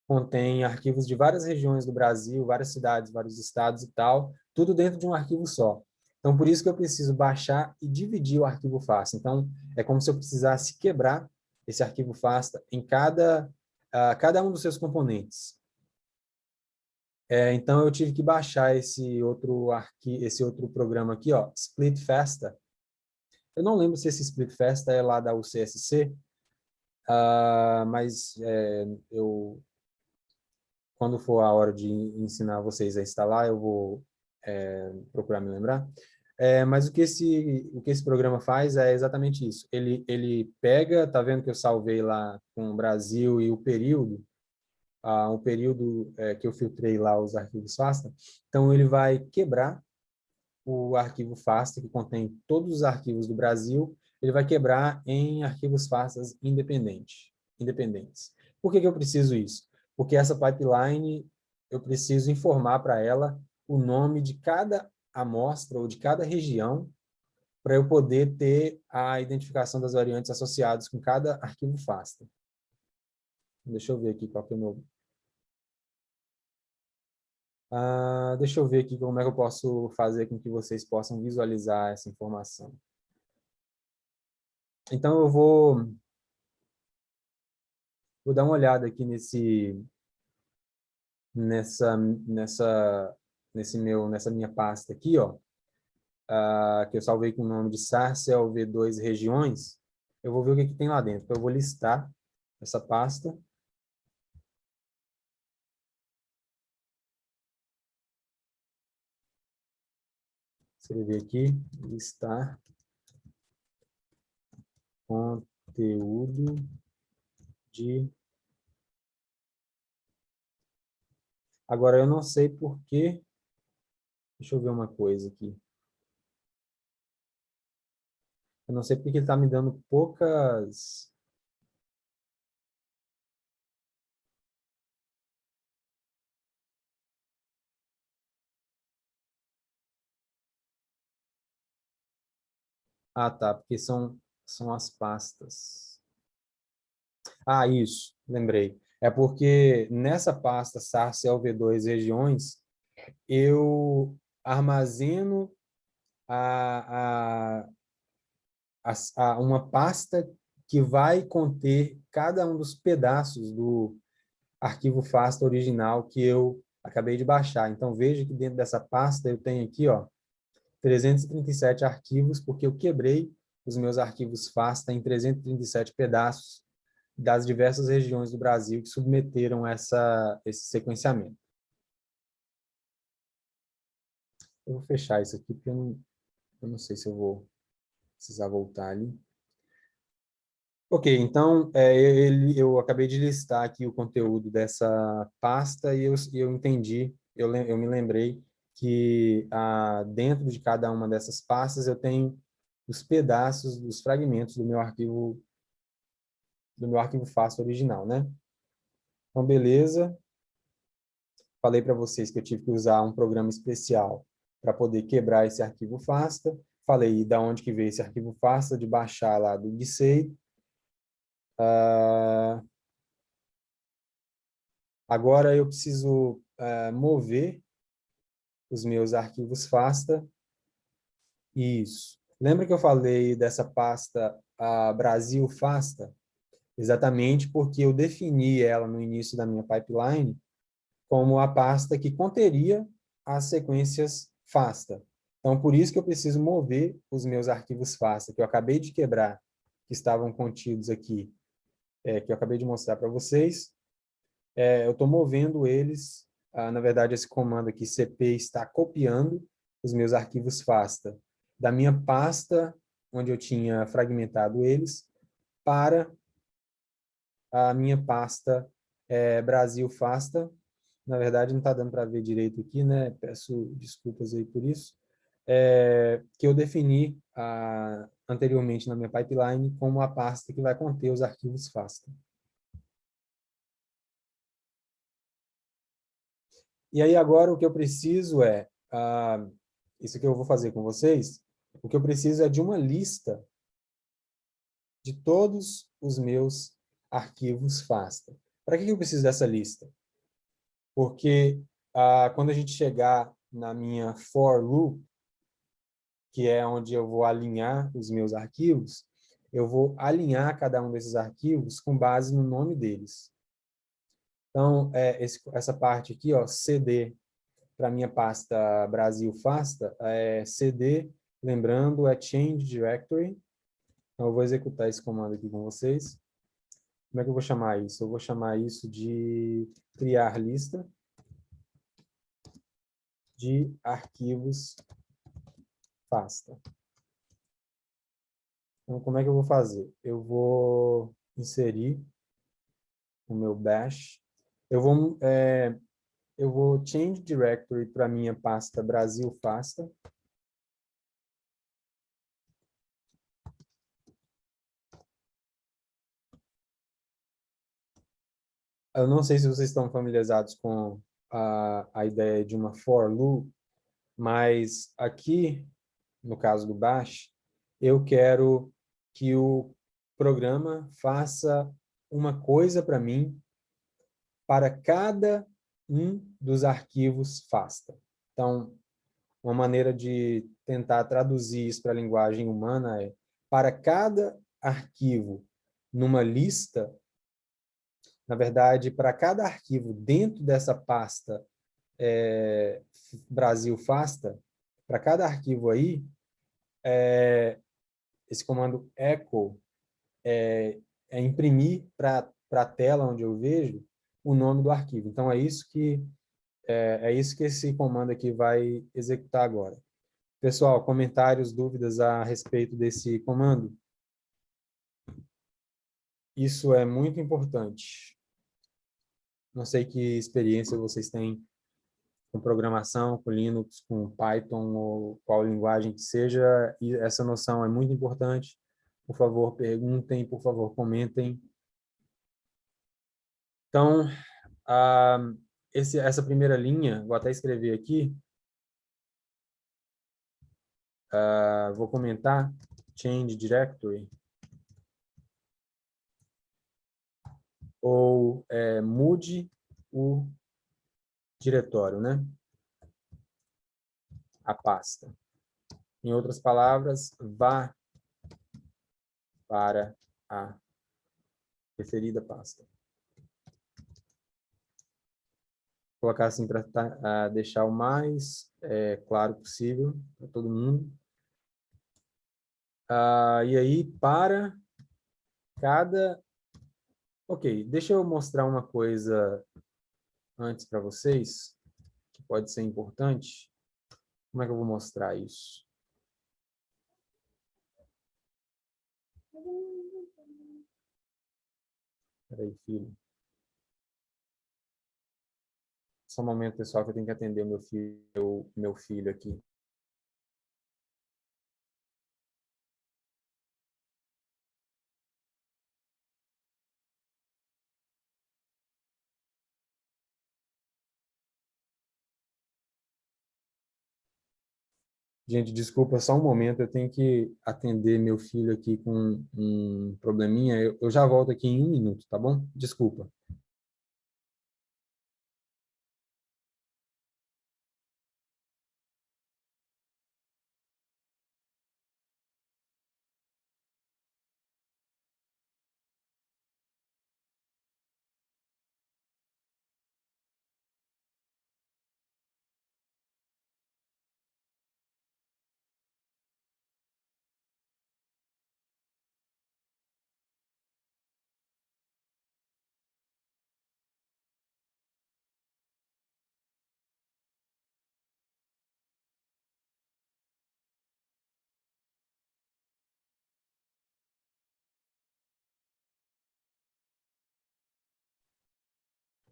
contém arquivos de várias regiões do Brasil, várias cidades, vários estados e tal, tudo dentro de um arquivo só. Então, por isso que eu preciso baixar e dividir o arquivo FASTA. Então, é como se eu precisasse quebrar esse arquivo FASTA em cada um dos seus componentes. Então, eu tive que baixar esse outro programa aqui, ó, Split FASTA. Eu não lembro se esse Split FASTA é lá da UCSC, mas quando for a hora de ensinar vocês a instalar, eu vou procurar me lembrar. Mas o que esse programa faz é exatamente isso. Ele pega, tá vendo que eu salvei lá com o Brasil e o período, um período que eu filtrei lá os arquivos FASTA. Então, ele vai quebrar o arquivo FASTA, que contém todos os arquivos do Brasil, ele vai quebrar em arquivos FASTAs independentes. Por que eu preciso isso? Porque essa pipeline, eu preciso informar para ela o nome de cada amostra ou de cada região para eu poder ter a identificação das variantes associadas com cada arquivo FASTA. Deixa eu ver aqui qual que é o meu... deixa eu ver aqui como é que eu posso fazer com que vocês possam visualizar essa informação. Então, eu vou dar uma olhada aqui nessa minha pasta aqui, ó, que eu salvei com o nome de SARCELV2 regiões. Eu vou ver o que tem lá dentro. Então, eu vou listar essa pasta. Escrever aqui, listar conteúdo de... Agora, eu não sei por quê. Deixa eu ver uma coisa aqui. Eu não sei porque ele está me dando poucas... Tá, porque são as pastas. Isso, lembrei. É porque nessa pasta SARS-CoV-2 regiões, eu armazeno uma pasta que vai conter cada um dos pedaços do arquivo FASTA original que eu acabei de baixar. Então, veja que dentro dessa pasta eu tenho aqui, ó, 337 arquivos, porque eu quebrei os meus arquivos FASTA em 337 pedaços das diversas regiões do Brasil que submeteram esse sequenciamento. Eu vou fechar isso aqui, porque eu não sei se eu vou precisar voltar ali. Ok, então, eu acabei de listar aqui o conteúdo dessa pasta e eu entendi, eu me lembrei que dentro de cada uma dessas pastas eu tenho os pedaços, os fragmentos do meu arquivo FASTA original, né? Então, beleza. Falei para vocês que eu tive que usar um programa especial para poder quebrar esse arquivo FASTA. Falei de onde que veio esse arquivo FASTA, de baixar lá do GSAID. Agora eu preciso mover os meus arquivos FASTA. Isso. Lembra que eu falei dessa pasta Brasil FASTA? Exatamente porque eu defini ela no início da minha pipeline como a pasta que conteria as sequências FASTA. Então, por isso que eu preciso mover os meus arquivos FASTA, que eu acabei de quebrar, que estavam contidos aqui, que eu acabei de mostrar para vocês. Eu estou movendo eles, na verdade, esse comando aqui, cp, está copiando os meus arquivos FASTA da minha pasta, onde eu tinha fragmentado eles, para a minha pasta Brasil FASTA. Na verdade, não está dando para ver direito aqui, né? Peço desculpas aí por isso. Que eu defini anteriormente na minha pipeline como a pasta que vai conter os arquivos FASTA. E aí agora o que eu preciso isso que eu vou fazer com vocês, o que eu preciso é de uma lista de todos os meus arquivos FASTA. Para que eu preciso dessa lista? Porque quando a gente chegar na minha for loop, que é onde eu vou alinhar os meus arquivos, eu vou alinhar cada um desses arquivos com base no nome deles. Então, essa parte aqui, ó, CD, para minha pasta Brasil FASTA, CD, lembrando, é Change Directory. Então, eu vou executar esse comando aqui com vocês. Como é que eu vou chamar isso? Eu vou chamar isso de criar lista de arquivos FASTA. Então, como é que eu vou fazer? Eu vou inserir o meu bash. Eu vou change directory para minha pasta Brasil FASTA. Eu não sei se vocês estão familiarizados com a ideia de uma for loop, mas aqui, no caso do bash, eu quero que o programa faça uma coisa para mim para cada um dos arquivos FASTA. Então, uma maneira de tentar traduzir isso para a linguagem humana é: para cada arquivo numa lista, na verdade, para cada arquivo dentro dessa pasta Brasil FASTA, para cada arquivo aí, esse comando echo é imprimir para a tela onde eu vejo o nome do arquivo. Então, é isso que esse comando aqui vai executar agora. Pessoal, comentários, dúvidas a respeito desse comando? Isso é muito importante. Não sei que experiência vocês têm com programação, com Linux, com Python ou qual linguagem que seja, e essa noção é muito importante. Por favor, perguntem, por favor, comentem. Então, essa primeira linha, vou até escrever aqui, vou comentar, change directory, ou mude o diretório, né? A pasta. Em outras palavras, vá para a referida pasta. Vou colocar assim para deixar o mais claro possível para todo mundo. E aí, para cada... Ok, deixa eu mostrar uma coisa antes para vocês, que pode ser importante. Como é que eu vou mostrar isso? Peraí, filho. Só um momento, pessoal, que eu tenho que atender o meu filho aqui. Gente, desculpa, só um momento, eu tenho que atender meu filho aqui com um probleminha. Eu já volto aqui em 1 minuto, tá bom? Desculpa.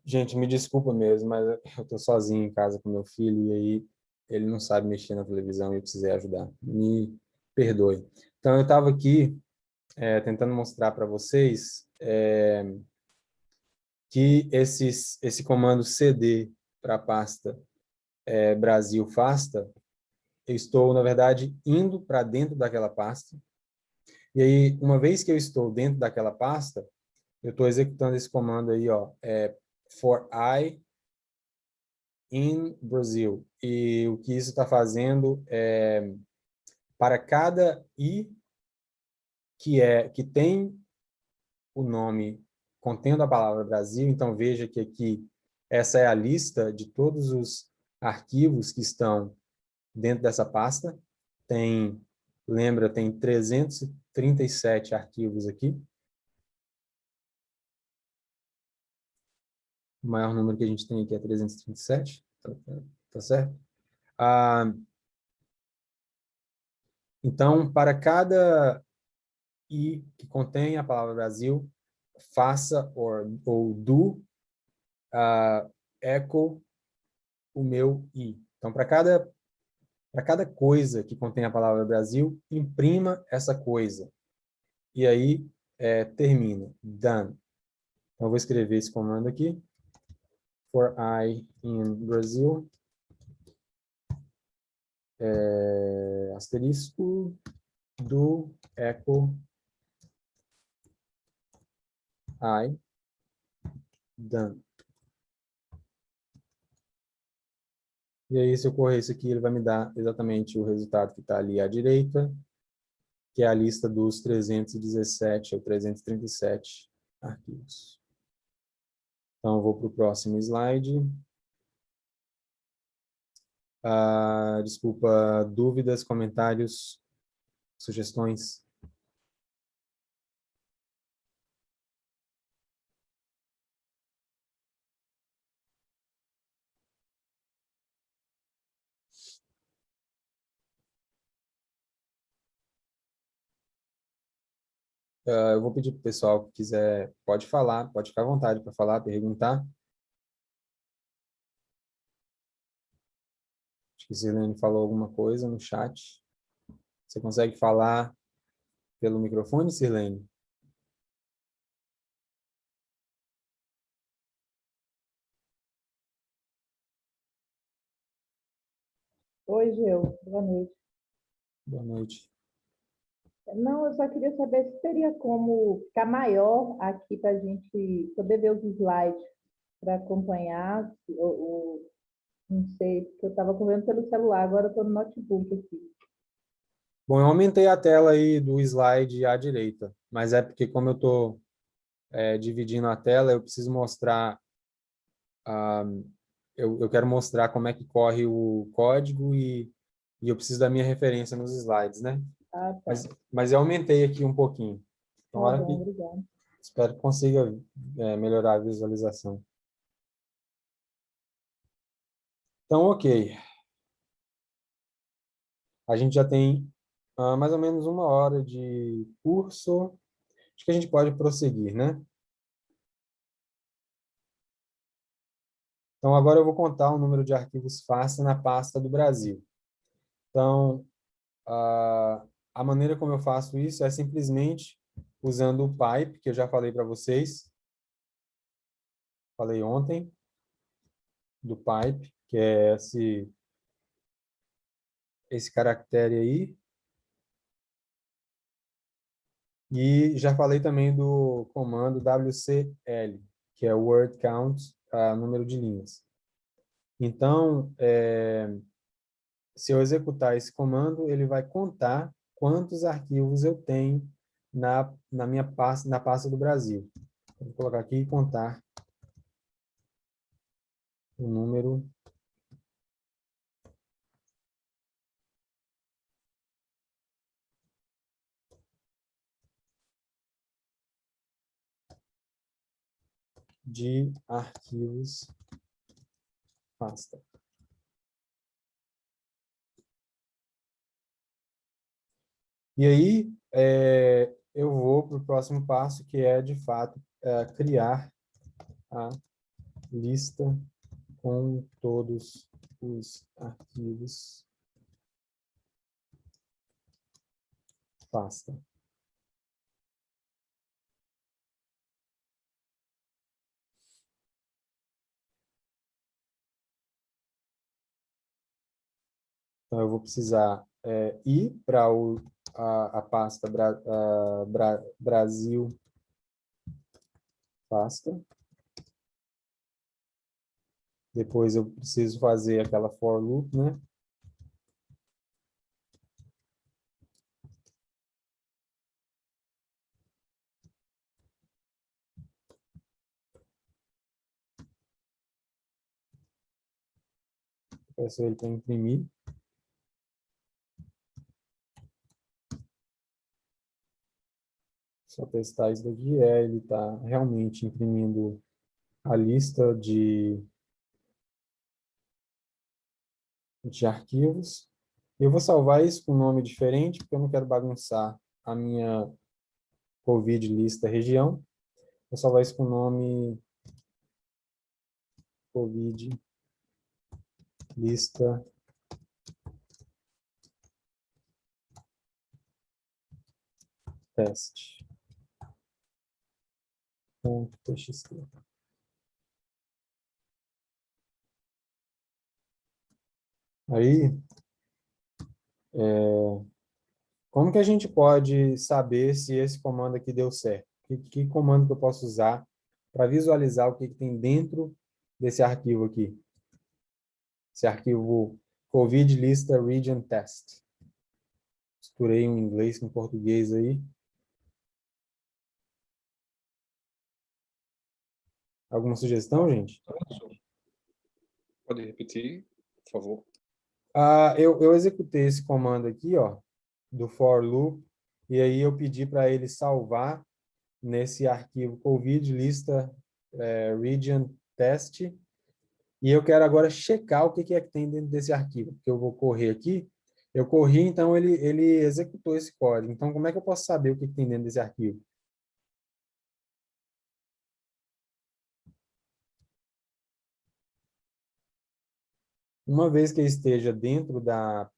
Gente, me desculpa mesmo, mas eu tô sozinho em casa com meu filho e aí ele não sabe mexer na televisão e eu precisei ajudar. Me perdoe. Então, eu estava aqui tentando mostrar para vocês que esse comando cd para a pasta Brasil Fasta, eu estou, na verdade, indo para dentro daquela pasta. E aí, uma vez que eu estou dentro daquela pasta, eu estou executando esse comando aí, ó, for I in Brazil. E o que isso está fazendo é, para cada i que tem o nome contendo a palavra Brasil, então veja que aqui essa é a lista de todos os arquivos que estão dentro dessa pasta. Tem 337 arquivos aqui. O maior número que a gente tem aqui é 337, tá certo? Então, para cada i que contém a palavra Brasil, faça ou do echo o meu i. Então, para cada coisa que contém a palavra Brasil, imprima essa coisa. E aí, termina. Done. Então, eu vou escrever esse comando aqui. For I in Brazil. Asterisco do echo I. Done. E aí, se eu correr isso aqui, ele vai me dar exatamente o resultado que está ali à direita, que é a lista dos 317 ou 337 arquivos. Então, eu vou para o próximo slide. Desculpa, dúvidas, comentários, sugestões? Eu vou pedir para o pessoal que quiser, pode falar, pode ficar à vontade para falar, perguntar. Acho que a Sirlene falou alguma coisa no chat. Você consegue falar pelo microfone, Sirlene? Oi, Gil. Boa noite. Boa noite. Não, eu só queria saber se teria como ficar maior aqui para a gente poder ver os slides para acompanhar, não sei, porque eu estava vendo pelo celular, agora eu estou no notebook aqui. Bom, eu aumentei a tela aí do slide à direita. mas é porque como eu estou dividindo a tela, eu preciso mostrar, ah, eu quero mostrar como é que corre o código e eu preciso da minha referência nos slides, né? Ah, tá. Mas eu aumentei aqui um pouquinho. Tá Tomara bom, que, obrigada. espero que consiga melhorar a visualização. Então, ok. A gente já tem mais ou menos 1 hora de curso. Acho que a gente pode prosseguir, né? Então, agora eu vou contar o número de arquivos FASTA na pasta do Brasil. Então, a maneira como eu faço isso é simplesmente usando o pipe, que eu já falei para vocês. Falei ontem, do pipe, que é esse caractere aí. E já falei também do comando WCL, que é Word Count, número de linhas. Então, se eu executar esse comando, ele vai contar quantos arquivos eu tenho na minha pasta, na pasta do Brasil. Vou colocar aqui e contar o número de arquivos pasta. E aí, eu vou para o próximo passo, que é, de fato, criar a lista com todos os arquivos pasta. Então, eu vou precisar ir para a pasta Brasil pasta. Depois eu preciso fazer aquela for loop, né? Peço ele para imprimir. Só testar isso daqui. Ele está realmente imprimindo a lista de arquivos. Eu vou salvar isso com um nome diferente, porque eu não quero bagunçar a minha COVID lista região. Vou salvar isso com o nome COVID lista teste. .txt. Aí, como que a gente pode saber se esse comando aqui deu certo? Que comando que eu posso usar para visualizar o que tem dentro desse arquivo aqui? Esse arquivo COVID lista region test. Misturei um inglês com português aí. Alguma sugestão, gente? Pode repetir, por favor? Eu executei esse comando aqui, ó, do for loop, e aí eu pedi para ele salvar nesse arquivo COVID lista region test, e eu quero agora checar o que é que tem dentro desse arquivo, porque eu vou correr aqui, eu corri, então ele executou esse código. Então, como é que eu posso saber o que tem dentro desse arquivo? Uma vez que eu esteja dentro da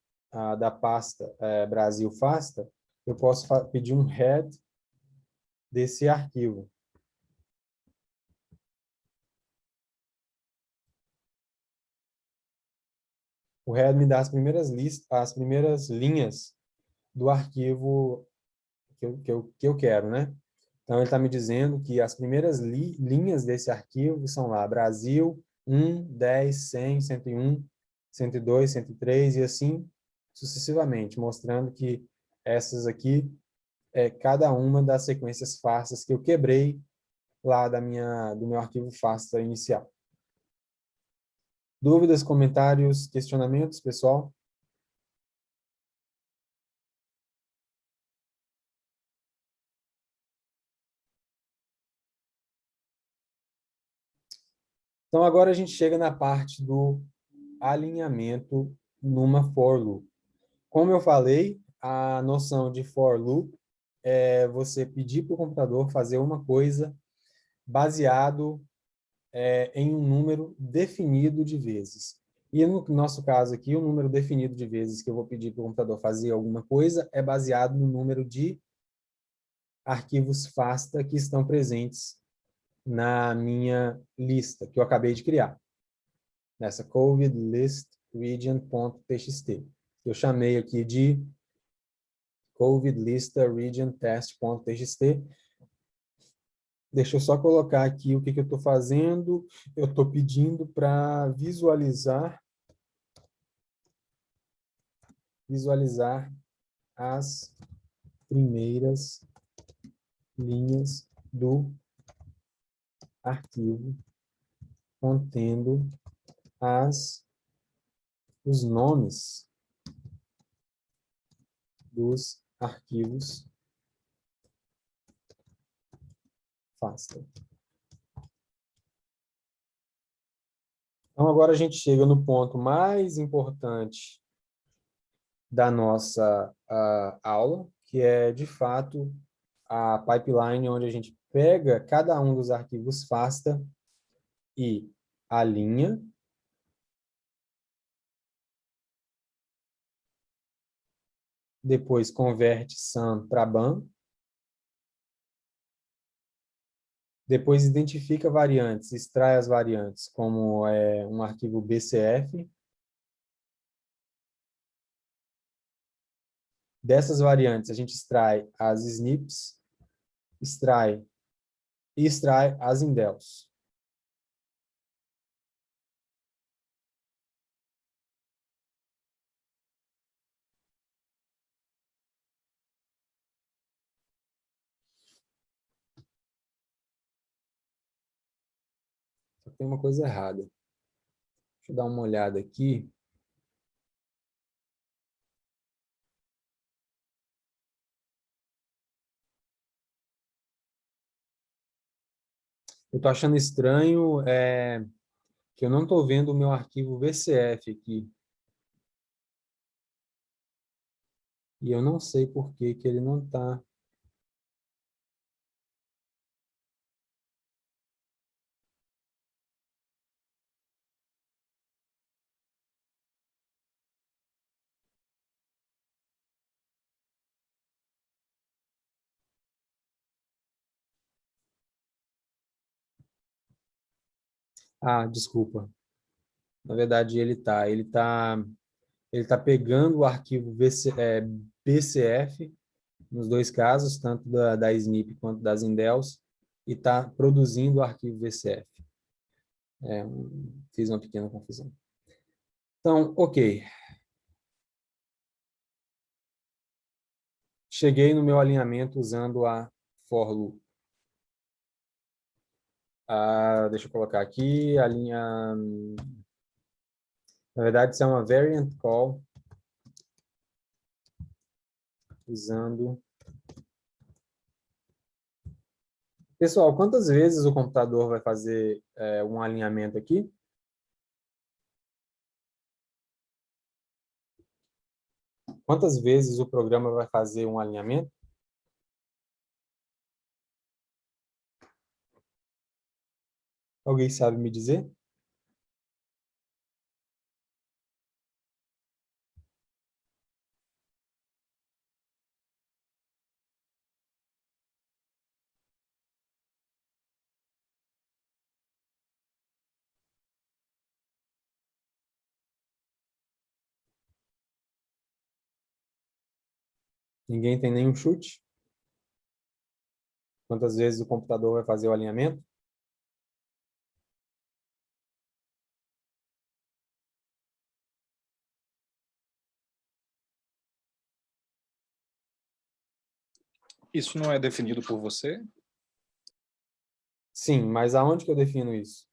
pasta Brasil Fasta, eu posso pedir um head desse arquivo. O head me dá as primeiras linhas do arquivo que eu quero, né? Então, ele está me dizendo que as primeiras linhas desse arquivo são lá, Brasil, 1, 10, 100, 101, 102, 103 e assim sucessivamente, mostrando que essas aqui cada uma das sequências FASTA que eu quebrei lá do meu arquivo FASTA inicial. Dúvidas, comentários, questionamentos, pessoal? Então, agora a gente chega na parte do alinhamento numa for loop. Como eu falei, a noção de for loop é você pedir para o computador fazer uma coisa baseado em um número definido de vezes. E no nosso caso aqui, o número definido de vezes que eu vou pedir para o computador fazer alguma coisa é baseado no número de arquivos FASTA que estão presentes na minha lista, que eu acabei de criar, nessa COVID list region.txt. Eu chamei aqui de COVID lista region test.txt. Deixa eu só colocar aqui o que eu estou fazendo. Eu estou pedindo para visualizar as primeiras linhas do arquivo contendo os nomes dos arquivos FASTA. Então, agora a gente chega no ponto mais importante da nossa aula, que é, de fato, a pipeline onde a gente pega cada um dos arquivos FASTA e alinha. Depois converte SAM para BAM. Depois identifica variantes, extrai as variantes como um arquivo BCF. Dessas variantes, a gente extrai as SNPs, extrai as indels. Só tem uma coisa errada. Deixa eu dar uma olhada aqui. Eu estou achando estranho que eu não estou vendo o meu arquivo VCF aqui. E eu não sei por que ele não está. Ah, desculpa. Na verdade, ele tá pegando o arquivo BCF, nos dois casos, tanto da SNP quanto das indels, e está produzindo o arquivo VCF. Fiz uma pequena confusão. Então, ok. Cheguei no meu alinhamento usando a for loop. Deixa eu colocar aqui a linha... Na verdade, isso é uma variant call usando... Pessoal, quantas vezes o computador vai fazer um alinhamento aqui? Quantas vezes o programa vai fazer um alinhamento? Alguém sabe me dizer? Ninguém tem nenhum chute? Quantas vezes o computador vai fazer o alinhamento? Isso não é definido por você? Sim, mas aonde que eu defino isso?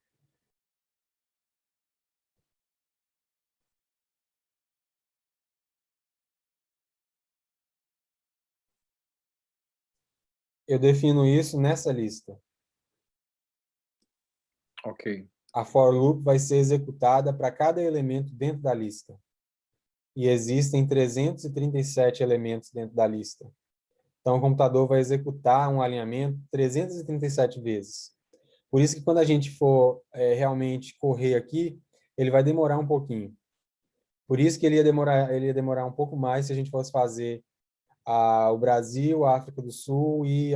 Eu defino isso nessa lista. Ok. A for loop vai ser executada para cada elemento dentro da lista. E existem 337 elementos dentro da lista. Então, o computador vai executar um alinhamento 337 vezes. Por isso que quando a gente for realmente correr aqui, ele vai demorar um pouquinho. Por isso que ele ia demorar um pouco mais se a gente fosse fazer o Brasil, a África do Sul e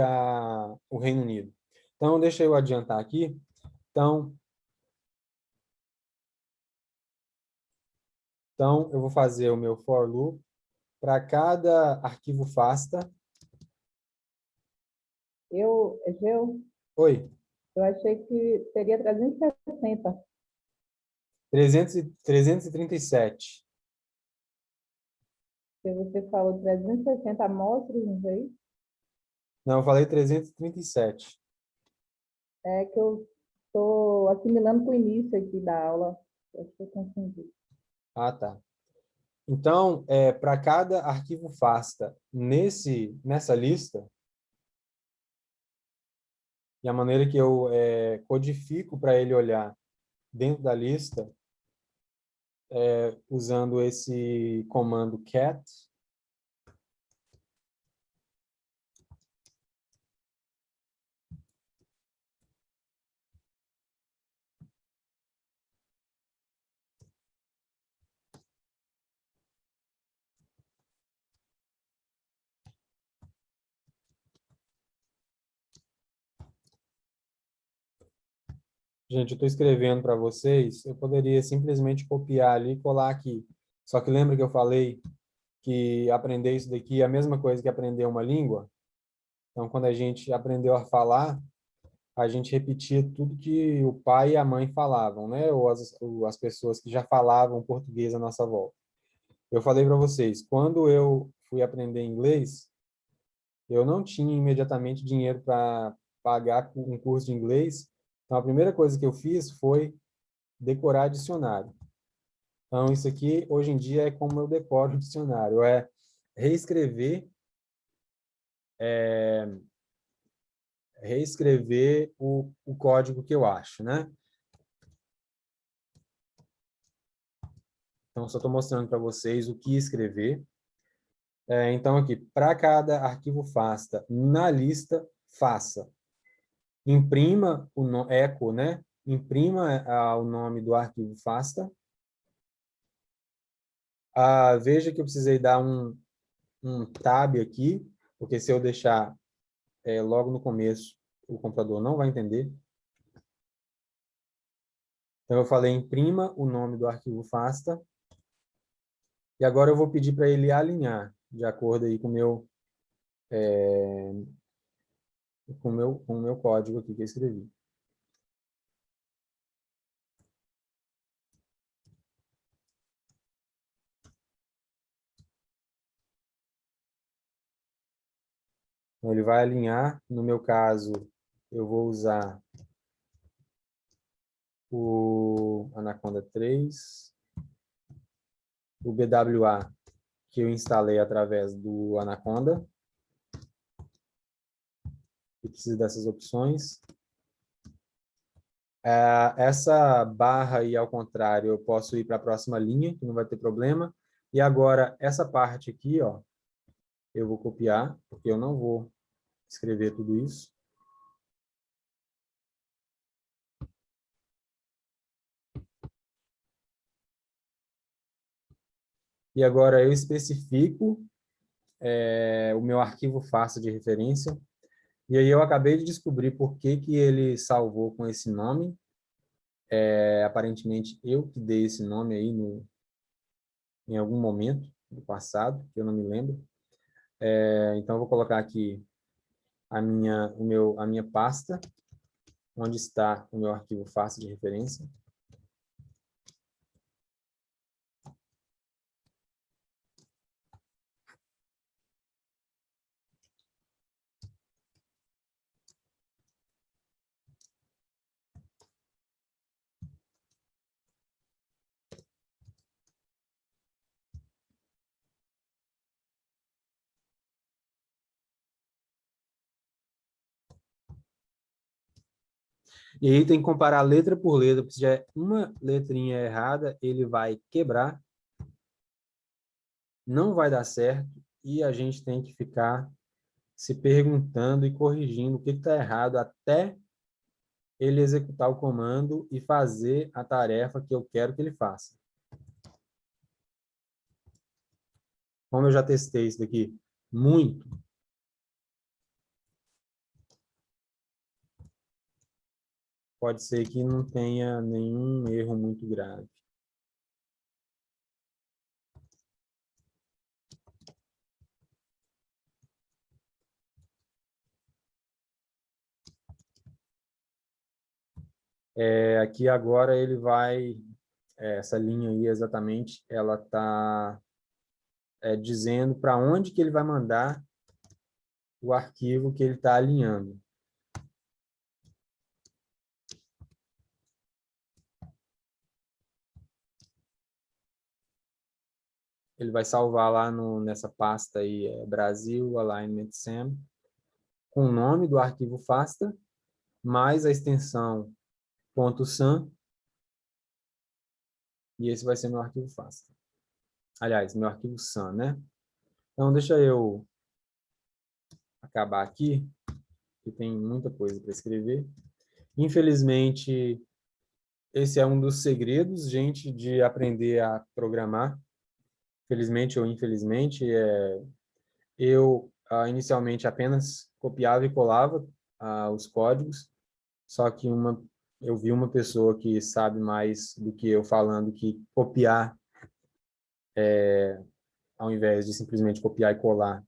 o Reino Unido. Então, deixa eu adiantar aqui. Então, eu vou fazer o meu for loop para cada arquivo FASTA. Egeu, Oi, eu achei que seria 360. 337. Se você falou 360 amostras, não sei. Não, eu falei 337. É que eu estou assimilando com o início aqui da aula. Acho que eu confundi. Ah, tá. Então, para cada arquivo FASTA nessa lista, e a maneira que eu codifico para ele olhar dentro da lista, usando esse comando cat. Gente, eu estou escrevendo para vocês, eu poderia simplesmente copiar ali e colar aqui. Só que lembra que eu falei que aprender isso daqui é a mesma coisa que aprender uma língua? Então, quando a gente aprendeu a falar, a gente repetia tudo que o pai e a mãe falavam, né? Ou as pessoas que já falavam português à nossa volta. Eu falei para vocês, quando eu fui aprender inglês, eu não tinha imediatamente dinheiro para pagar um curso de inglês. Então, a primeira coisa que eu fiz foi decorar dicionário. Então, isso aqui, hoje em dia, é como eu decoro o dicionário. É reescrever, é, reescrever o código que eu acho, né? Então, só estou mostrando para vocês o que escrever. Então, aqui, para cada arquivo FASTA, na lista, faça. Imprima eco, né? Imprima o nome do arquivo FASTA. Veja que eu precisei dar um tab aqui, porque se eu deixar logo no começo, o computador não vai entender. Então, eu falei imprima o nome do arquivo FASTA. E agora eu vou pedir para ele alinhar, de acordo aí com o meu código aqui que eu escrevi. Então, ele vai alinhar. No meu caso, eu vou usar o Anaconda 3, o BWA, que eu instalei através do Anaconda, e preciso dessas opções. Essa barra aí, ao contrário, eu posso ir para a próxima linha, que não vai ter problema. E agora, essa parte aqui, ó, eu vou copiar, porque eu não vou escrever tudo isso. E agora eu especifico o meu arquivo FASTA de referência. E aí eu acabei de descobrir por que que ele salvou com esse nome. Aparentemente eu que dei esse nome aí em algum momento do passado, que eu não me lembro. Então eu vou colocar aqui a minha pasta, onde está o meu arquivo FASTA de referência. E aí tem que comparar letra por letra, porque se já é uma letrinha errada, ele vai quebrar, não vai dar certo, e a gente tem que ficar se perguntando e corrigindo o que está errado até ele executar o comando e fazer a tarefa que eu quero que ele faça. Como eu já testei isso daqui muito, pode ser que não tenha nenhum erro muito grave. Aqui agora ele vai, essa linha aí exatamente, ela está dizendo para onde que ele vai mandar o arquivo que ele está alinhando. Ele vai salvar lá nessa pasta aí, Brasil Alignment Sam, com o nome do arquivo FASTA, mais a extensão .sam, e esse vai ser meu arquivo FASTA. Aliás, meu arquivo SAM, né? Então, deixa eu acabar aqui, que tem muita coisa para escrever. Infelizmente, esse é um dos segredos, gente, de aprender a programar. Felizmente ou infelizmente, eu inicialmente apenas copiava e colava os códigos, só que eu vi uma pessoa que sabe mais do que eu falando que copiar, ao invés de simplesmente copiar e colar,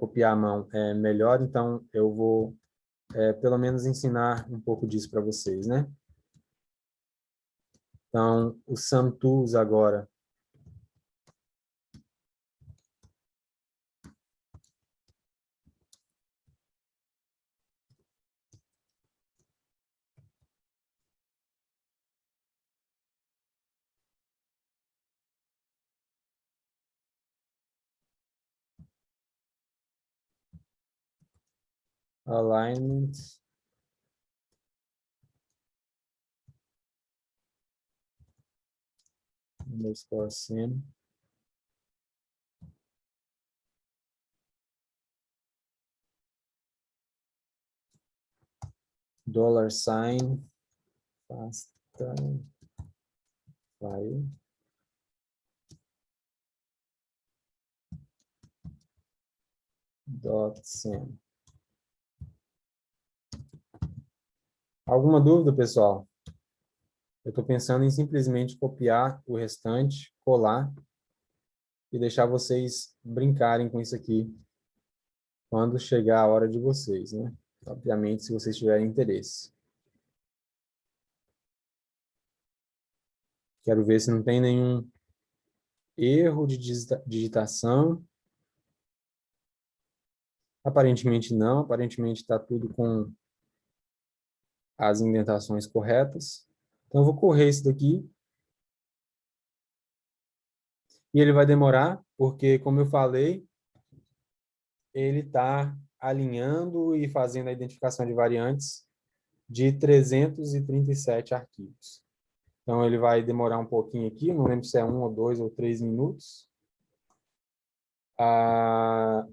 copiar à mão é melhor, então eu vou pelo menos ensinar um pouco disso para vocês, né? Então, o Sum Tools agora, alignment, underscore sim, $, FASTA, file, .sim. Alguma dúvida, pessoal? Eu estou pensando em simplesmente copiar o restante, colar e deixar vocês brincarem com isso aqui quando chegar a hora de vocês, né? Obviamente, se vocês tiverem interesse. Quero ver se não tem nenhum erro de digitação. Aparentemente não, aparentemente está tudo com as indentações corretas. Então, eu vou correr isso daqui. E ele vai demorar, porque, como eu falei, ele está alinhando e fazendo a identificação de variantes de 337 arquivos. Então, ele vai demorar um pouquinho aqui, não lembro se é 1 ou 2 ou 3 minutos.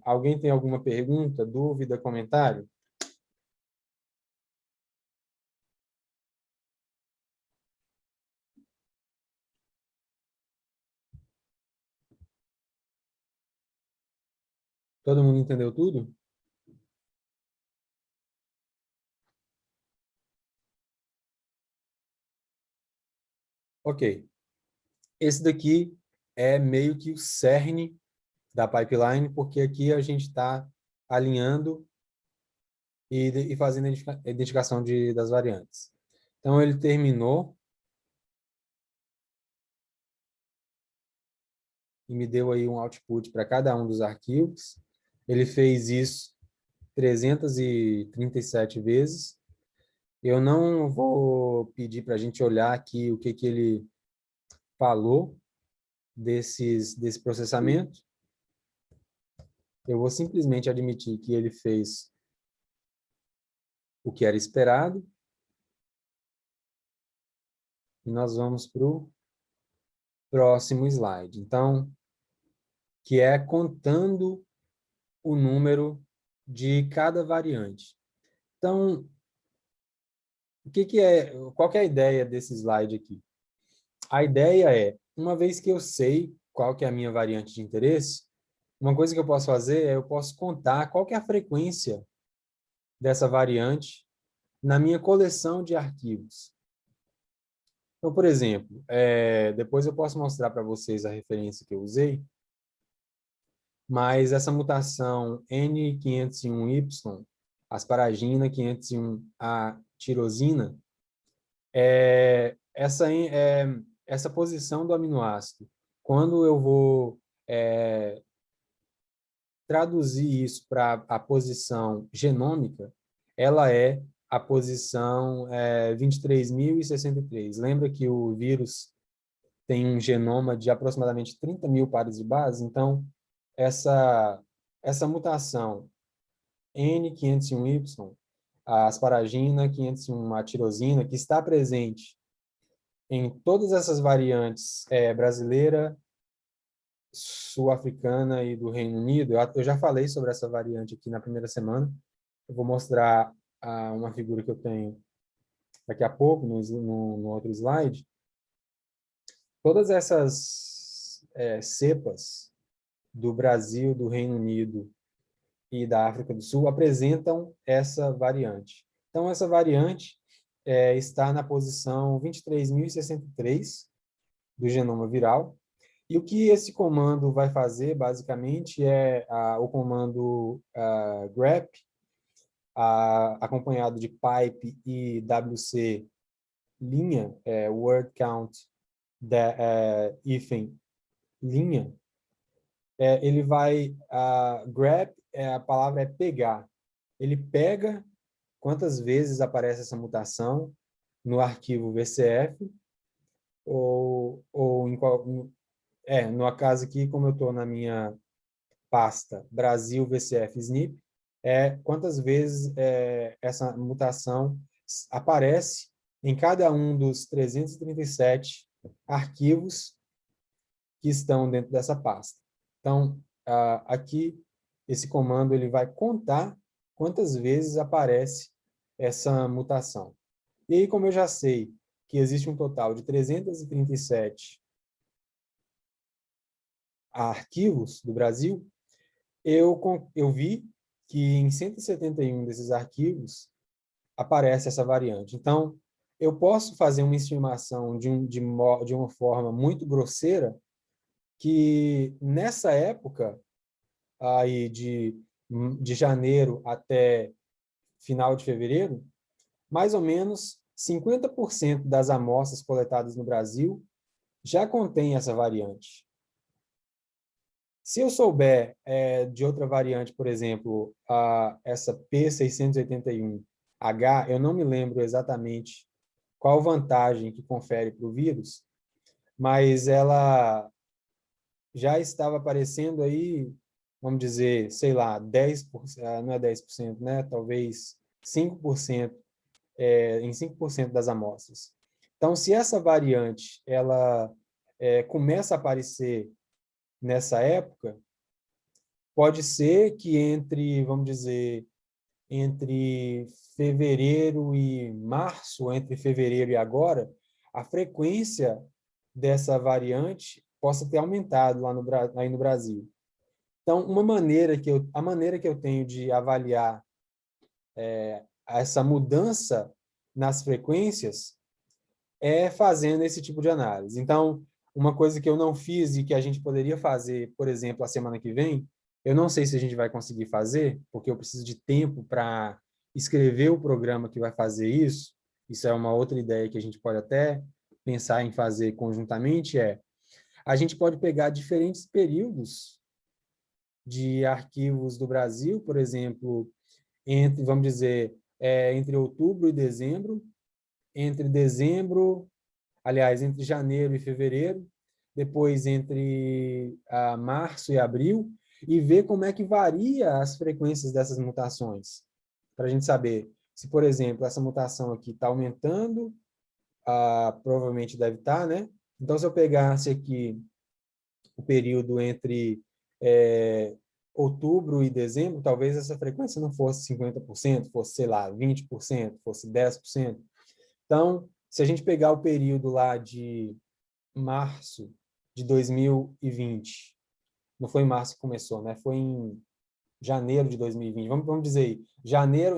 Alguém tem alguma pergunta, dúvida, comentário? Todo mundo entendeu tudo? Ok. Esse daqui é meio que o cerne da pipeline, porque aqui a gente está alinhando e fazendo a identificação das variantes. Então, ele terminou e me deu aí um output para cada um dos arquivos. Ele fez isso 337 vezes. Eu não vou pedir para a gente olhar aqui o que ele falou desse processamento. Eu vou simplesmente admitir que ele fez o que era esperado E nós vamos para o próximo slide. Então, que é contando o número de cada variante. Então, qual que é a ideia desse slide aqui? A ideia é, uma vez que eu sei qual que é a minha variante de interesse, uma coisa que eu posso fazer é eu posso contar qual que é a frequência dessa variante na minha coleção de arquivos. Então, por exemplo, depois eu posso mostrar para vocês a referência que eu usei, mas essa mutação N501Y, asparagina 501A tirosina, essa posição do aminoácido, quando eu vou traduzir isso para a posição genômica, ela é a posição 23.063. Lembra que o vírus tem um genoma de aproximadamente 30 mil pares de bases? Então, essa mutação N501Y, a asparagina 501, a tirosina, que está presente em todas essas variantes brasileira, sul-africana e do Reino Unido. Eu já falei sobre essa variante aqui na primeira semana. Eu vou mostrar uma figura que eu tenho daqui a pouco, no outro slide. Todas essas cepas do Brasil, do Reino Unido e da África do Sul apresentam essa variante. Então, essa variante está na posição 23.063 do genoma viral. E o que esse comando vai fazer, basicamente, é o comando grep, acompanhado de pipe e wc linha, word count hífen linha. Ele vai, grep, a palavra é pegar. Ele pega quantas vezes aparece essa mutação no arquivo VCF, ou no caso aqui, como eu estou na minha pasta Brasil VCF SNP, quantas vezes essa mutação aparece em cada um dos 337 arquivos que estão dentro dessa pasta. Então, aqui, esse comando ele vai contar quantas vezes aparece essa mutação. E aí, como eu já sei que existe um total de 337 arquivos do Brasil, eu vi que em 171 desses arquivos aparece essa variante. Então, eu posso fazer uma estimação de uma forma muito grosseira que nessa época, aí de janeiro até final de fevereiro, mais ou menos 50% das amostras coletadas no Brasil já contém essa variante. Se eu souber de outra variante, por exemplo, essa P681H, eu não me lembro exatamente qual vantagem que confere para o vírus, mas ela já estava aparecendo aí, vamos dizer, sei lá, 10%, não é 10%, né? Talvez 5%, em 5% das amostras. Então, se essa variante ela começa a aparecer nessa época, pode ser que vamos dizer, entre fevereiro e março, entre fevereiro e agora, a frequência dessa variante possa ter aumentado aí no Brasil. Então, a maneira que eu tenho de avaliar essa mudança nas frequências é fazendo esse tipo de análise. Então, uma coisa que eu não fiz e que a gente poderia fazer, por exemplo, a semana que vem, eu não sei se a gente vai conseguir fazer, porque eu preciso de tempo para escrever o programa que vai fazer isso. Isso é uma outra ideia que a gente pode até pensar em fazer conjuntamente, a gente pode pegar diferentes períodos de arquivos do Brasil, por exemplo, vamos dizer, entre outubro e dezembro, entre janeiro e fevereiro, depois entre março e abril, e ver como é que varia as frequências dessas mutações, para a gente saber se, por exemplo, essa mutação aqui está aumentando provavelmente deve estar, né? Então, se eu pegasse aqui o período entre outubro e dezembro, talvez essa frequência não fosse 50%, fosse, sei lá, 20%, fosse 10%. Então, se a gente pegar o período lá de março de 2020, não foi em março que começou, né? Foi em janeiro de 2020. Vamos dizer aí,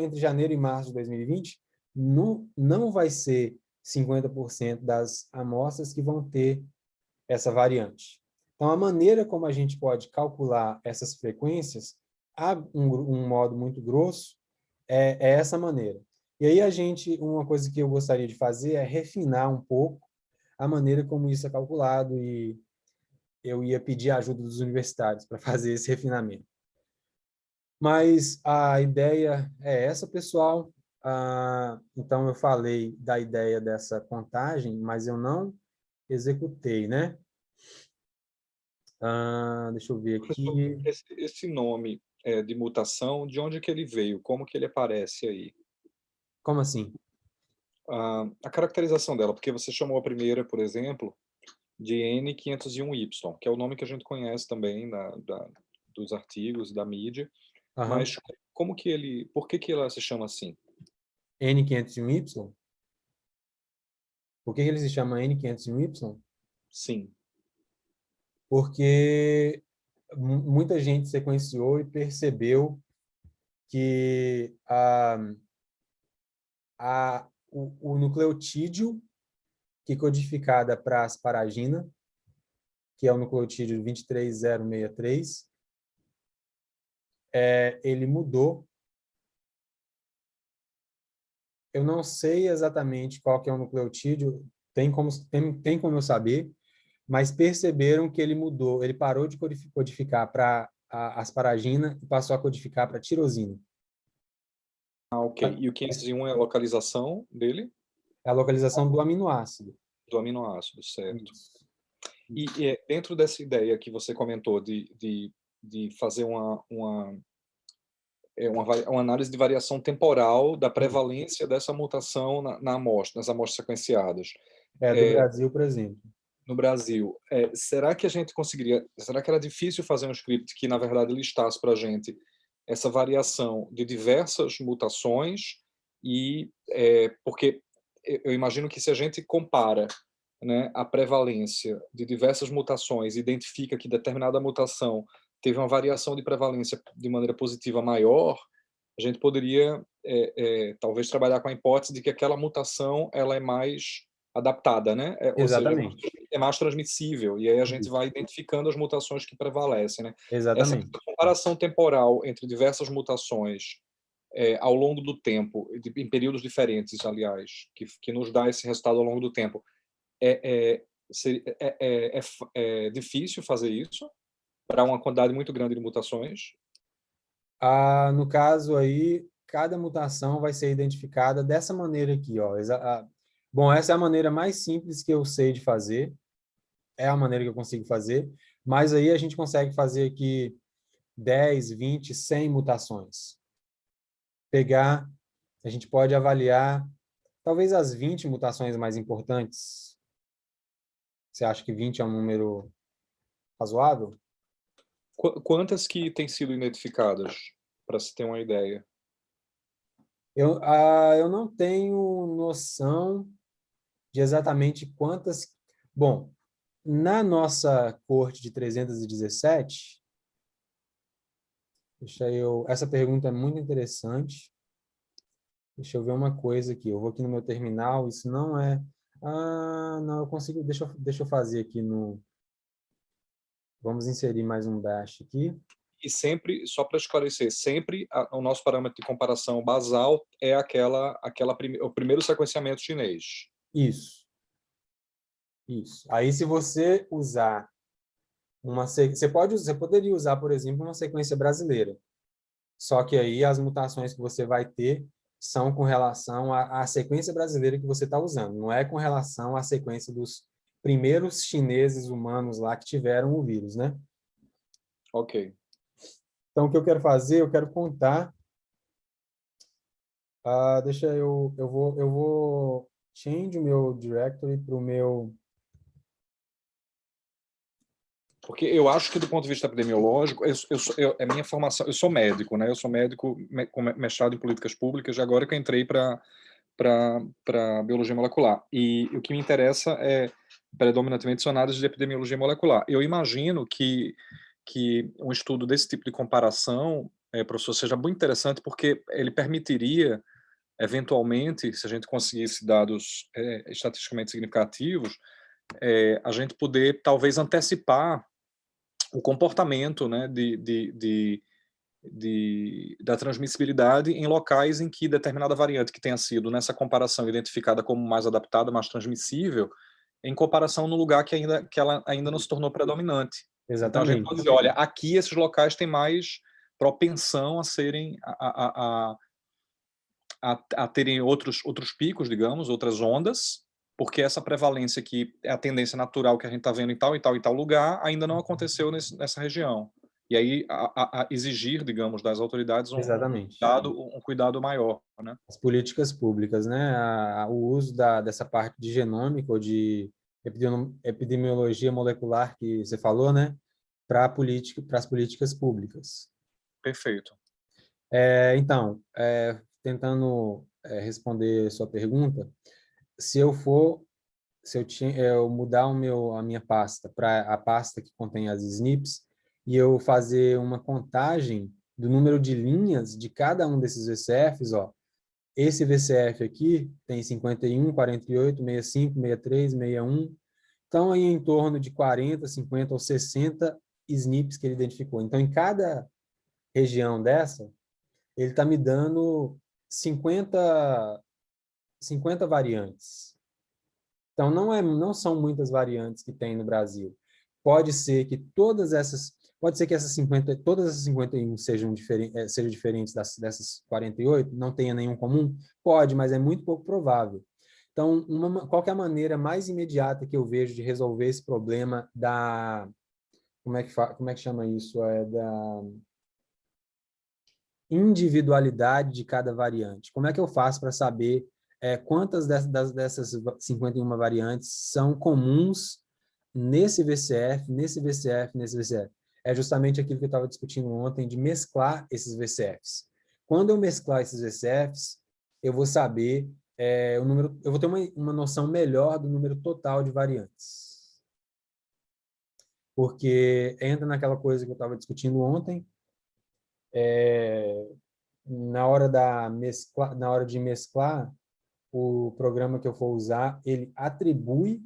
entre janeiro e março de 2020, não vai ser 50% das amostras que vão ter essa variante. Então, a maneira como a gente pode calcular essas frequências, a um modo muito grosso, é essa maneira. E aí uma coisa que eu gostaria de fazer é refinar um pouco a maneira como isso é calculado e eu ia pedir a ajuda dos universitários para fazer esse refinamento. Mas a ideia é essa, pessoal. Então, eu falei da ideia dessa contagem, mas eu não executei, né? Deixa eu ver Professor, aqui. esse nome de mutação, de onde que ele veio? Como que ele aparece aí? Como assim? A caracterização dela, porque você chamou a primeira, por exemplo, de N501Y, que é o nome que a gente conhece também dos artigos, da mídia, Aham. mas como que por que que ela se chama assim? N501Y? Por que ele se chama N501Y? Sim. Porque muita gente sequenciou e percebeu que o nucleotídeo que codificada para asparagina, que é o nucleotídeo 23063, ele mudou. Eu não sei exatamente qual que é o nucleotídeo, tem como eu saber, mas perceberam que ele mudou, ele parou de codificar para a asparagina e passou a codificar para tirosina. Ok. E o 501 é a localização dele? É a localização do aminoácido. Do aminoácido, certo. Isso. E dentro dessa ideia que você comentou de fazer uma análise de variação temporal da prevalência dessa mutação na amostra, nas amostras sequenciadas. Do Brasil, por exemplo. No Brasil, será que a gente conseguiria, será que era difícil fazer um script que, na verdade, listasse para a gente essa variação de diversas mutações porque eu imagino que se a gente compara, né, a prevalência de diversas mutações, identifica que determinada mutação teve uma variação de prevalência de maneira positiva maior, a gente poderia talvez trabalhar com a hipótese de que aquela mutação ela é mais adaptada, né? Ou seja, Exatamente. é mais transmissível, e aí a gente Isso. vai identificando as mutações que prevalecem, né? Essa Exatamente. comparação temporal entre diversas mutações ao longo do tempo, em períodos diferentes, aliás, que nos dá esse resultado ao longo do tempo, é difícil fazer isso para uma quantidade muito grande de mutações? No caso aí, cada mutação vai ser identificada dessa maneira aqui, ó. Bom, essa é a maneira mais simples que eu sei de fazer, é a maneira que eu consigo fazer, mas aí a gente consegue fazer aqui 10, 20, 100 mutações. A gente pode avaliar talvez as 20 mutações mais importantes. Você acha que 20 é um número razoável? Quantas que têm sido identificadas, para se ter uma ideia? Eu não tenho noção de exatamente quantas. Bom, na nossa corte de 317, essa pergunta é muito interessante. Deixa eu ver uma coisa aqui. Eu vou aqui no meu terminal, isso não é. Não, eu consigo. Deixa eu fazer aqui no. Vamos inserir mais um bash aqui. E sempre, só para esclarecer, sempre o nosso parâmetro de comparação basal é o primeiro sequenciamento chinês. Isso. Isso. Aí, se você usar você poderia usar, por exemplo, uma sequência brasileira. Só que aí as mutações que você vai ter são com relação à sequência brasileira que você está usando, não é com relação à sequência dos primeiros chineses humanos lá que tiveram o vírus, né? Ok. Então, o que eu quero fazer, eu quero contar. Eu vou change o meu directory para o meu... Porque eu acho que, do ponto de vista epidemiológico, a minha formação, eu sou médico, né? Eu sou médico com mestrado em políticas públicas, e agora que eu entrei para biologia molecular. E o que me interessa é, predominantemente, são análises de epidemiologia molecular. Eu imagino que um estudo desse tipo de comparação, professor, seja muito interessante, porque ele permitiria, eventualmente, se a gente conseguisse dados estatisticamente significativos, a gente poder, talvez, antecipar o comportamento, né, da transmissibilidade em locais em que determinada variante que tenha sido, nessa comparação, identificada como mais adaptada, mais transmissível, em comparação no lugar que ela ainda não se tornou predominante. Então a gente Exatamente. pode dizer, olha, aqui esses locais têm mais propensão a serem a terem outros picos, digamos, outras ondas, porque essa prevalência que é a tendência natural que a gente está vendo em tal e tal e tal lugar ainda não aconteceu nessa região. E aí a exigir, digamos, das autoridades Exatamente. um cuidado maior, né? As políticas públicas, né? O uso dessa parte de genômica ou de epidemiologia molecular que você falou, né? Para as políticas públicas. Perfeito. Então, tentando responder sua pergunta, se eu mudar a minha pasta para a pasta que contém as SNPs e eu fazer uma contagem do número de linhas de cada um desses VCFs, ó, esse VCF aqui tem 51, 48, 65, 63, 61, então aí em torno de 40, 50 ou 60 SNPs que ele identificou. Então, em cada região dessa, ele está me dando 50 variantes. Então, não são muitas variantes que tem no Brasil. Pode ser que todas essas 51 sejam diferentes dessas 48, não tenha nenhum comum? Pode, mas é muito pouco provável. Então, qual que é a maneira mais imediata que eu vejo de resolver esse problema como é que chama isso? Da individualidade de cada variante. Como é que eu faço para saber quantas dessas 51 variantes são comuns nesse VCF, nesse VCF, nesse VCF? É justamente aquilo que eu estava discutindo ontem, de mesclar esses VCFs. Quando eu mesclar esses VCFs, eu vou saber o número, eu vou ter uma noção melhor do número total de variantes. Porque entra naquela coisa que eu estava discutindo ontem, na hora de mesclar, o programa que eu for usar, ele atribui,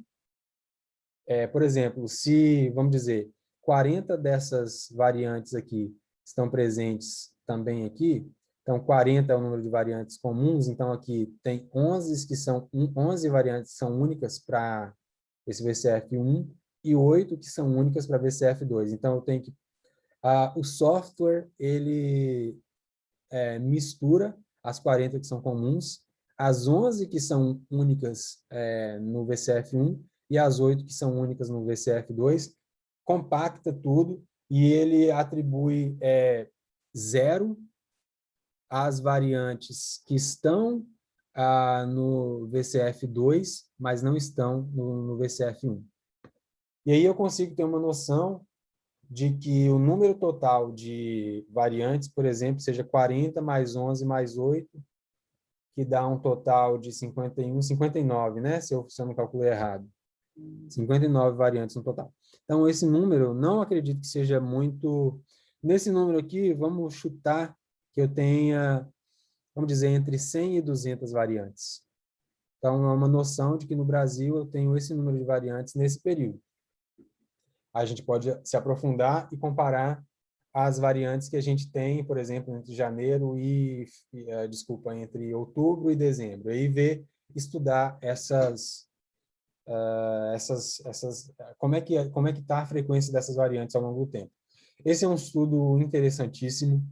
por exemplo, se, vamos dizer, 40 dessas variantes aqui estão presentes também aqui, então 40 é o número de variantes comuns, então aqui tem 11 variantes que são únicas para esse VCF1 e 8 que são únicas para VCF2. Então eu tenho que o software ele mistura as 40 que são comuns, as 11 que são únicas no VCF1 e as 8 que são únicas no VCF2, compacta tudo e ele atribui 0 às variantes que estão no VCF2, mas não estão no VCF1. E aí eu consigo ter uma noção de que o número total de variantes, por exemplo, seja 40 mais 11 mais 8, que dá um total de 51, 59, né? Se eu não calculei errado. 59 variantes no total. Então, esse número, não acredito que seja muito... Nesse número aqui, vamos chutar que eu tenha, vamos dizer, entre 100 e 200 variantes. Então, é uma noção de que no Brasil eu tenho esse número de variantes nesse período. A gente pode se aprofundar e comparar as variantes que a gente tem, por exemplo, entre janeiro entre outubro e dezembro, e ver, estudar como é que está a frequência dessas variantes ao longo do tempo. Esse é um estudo interessantíssimo,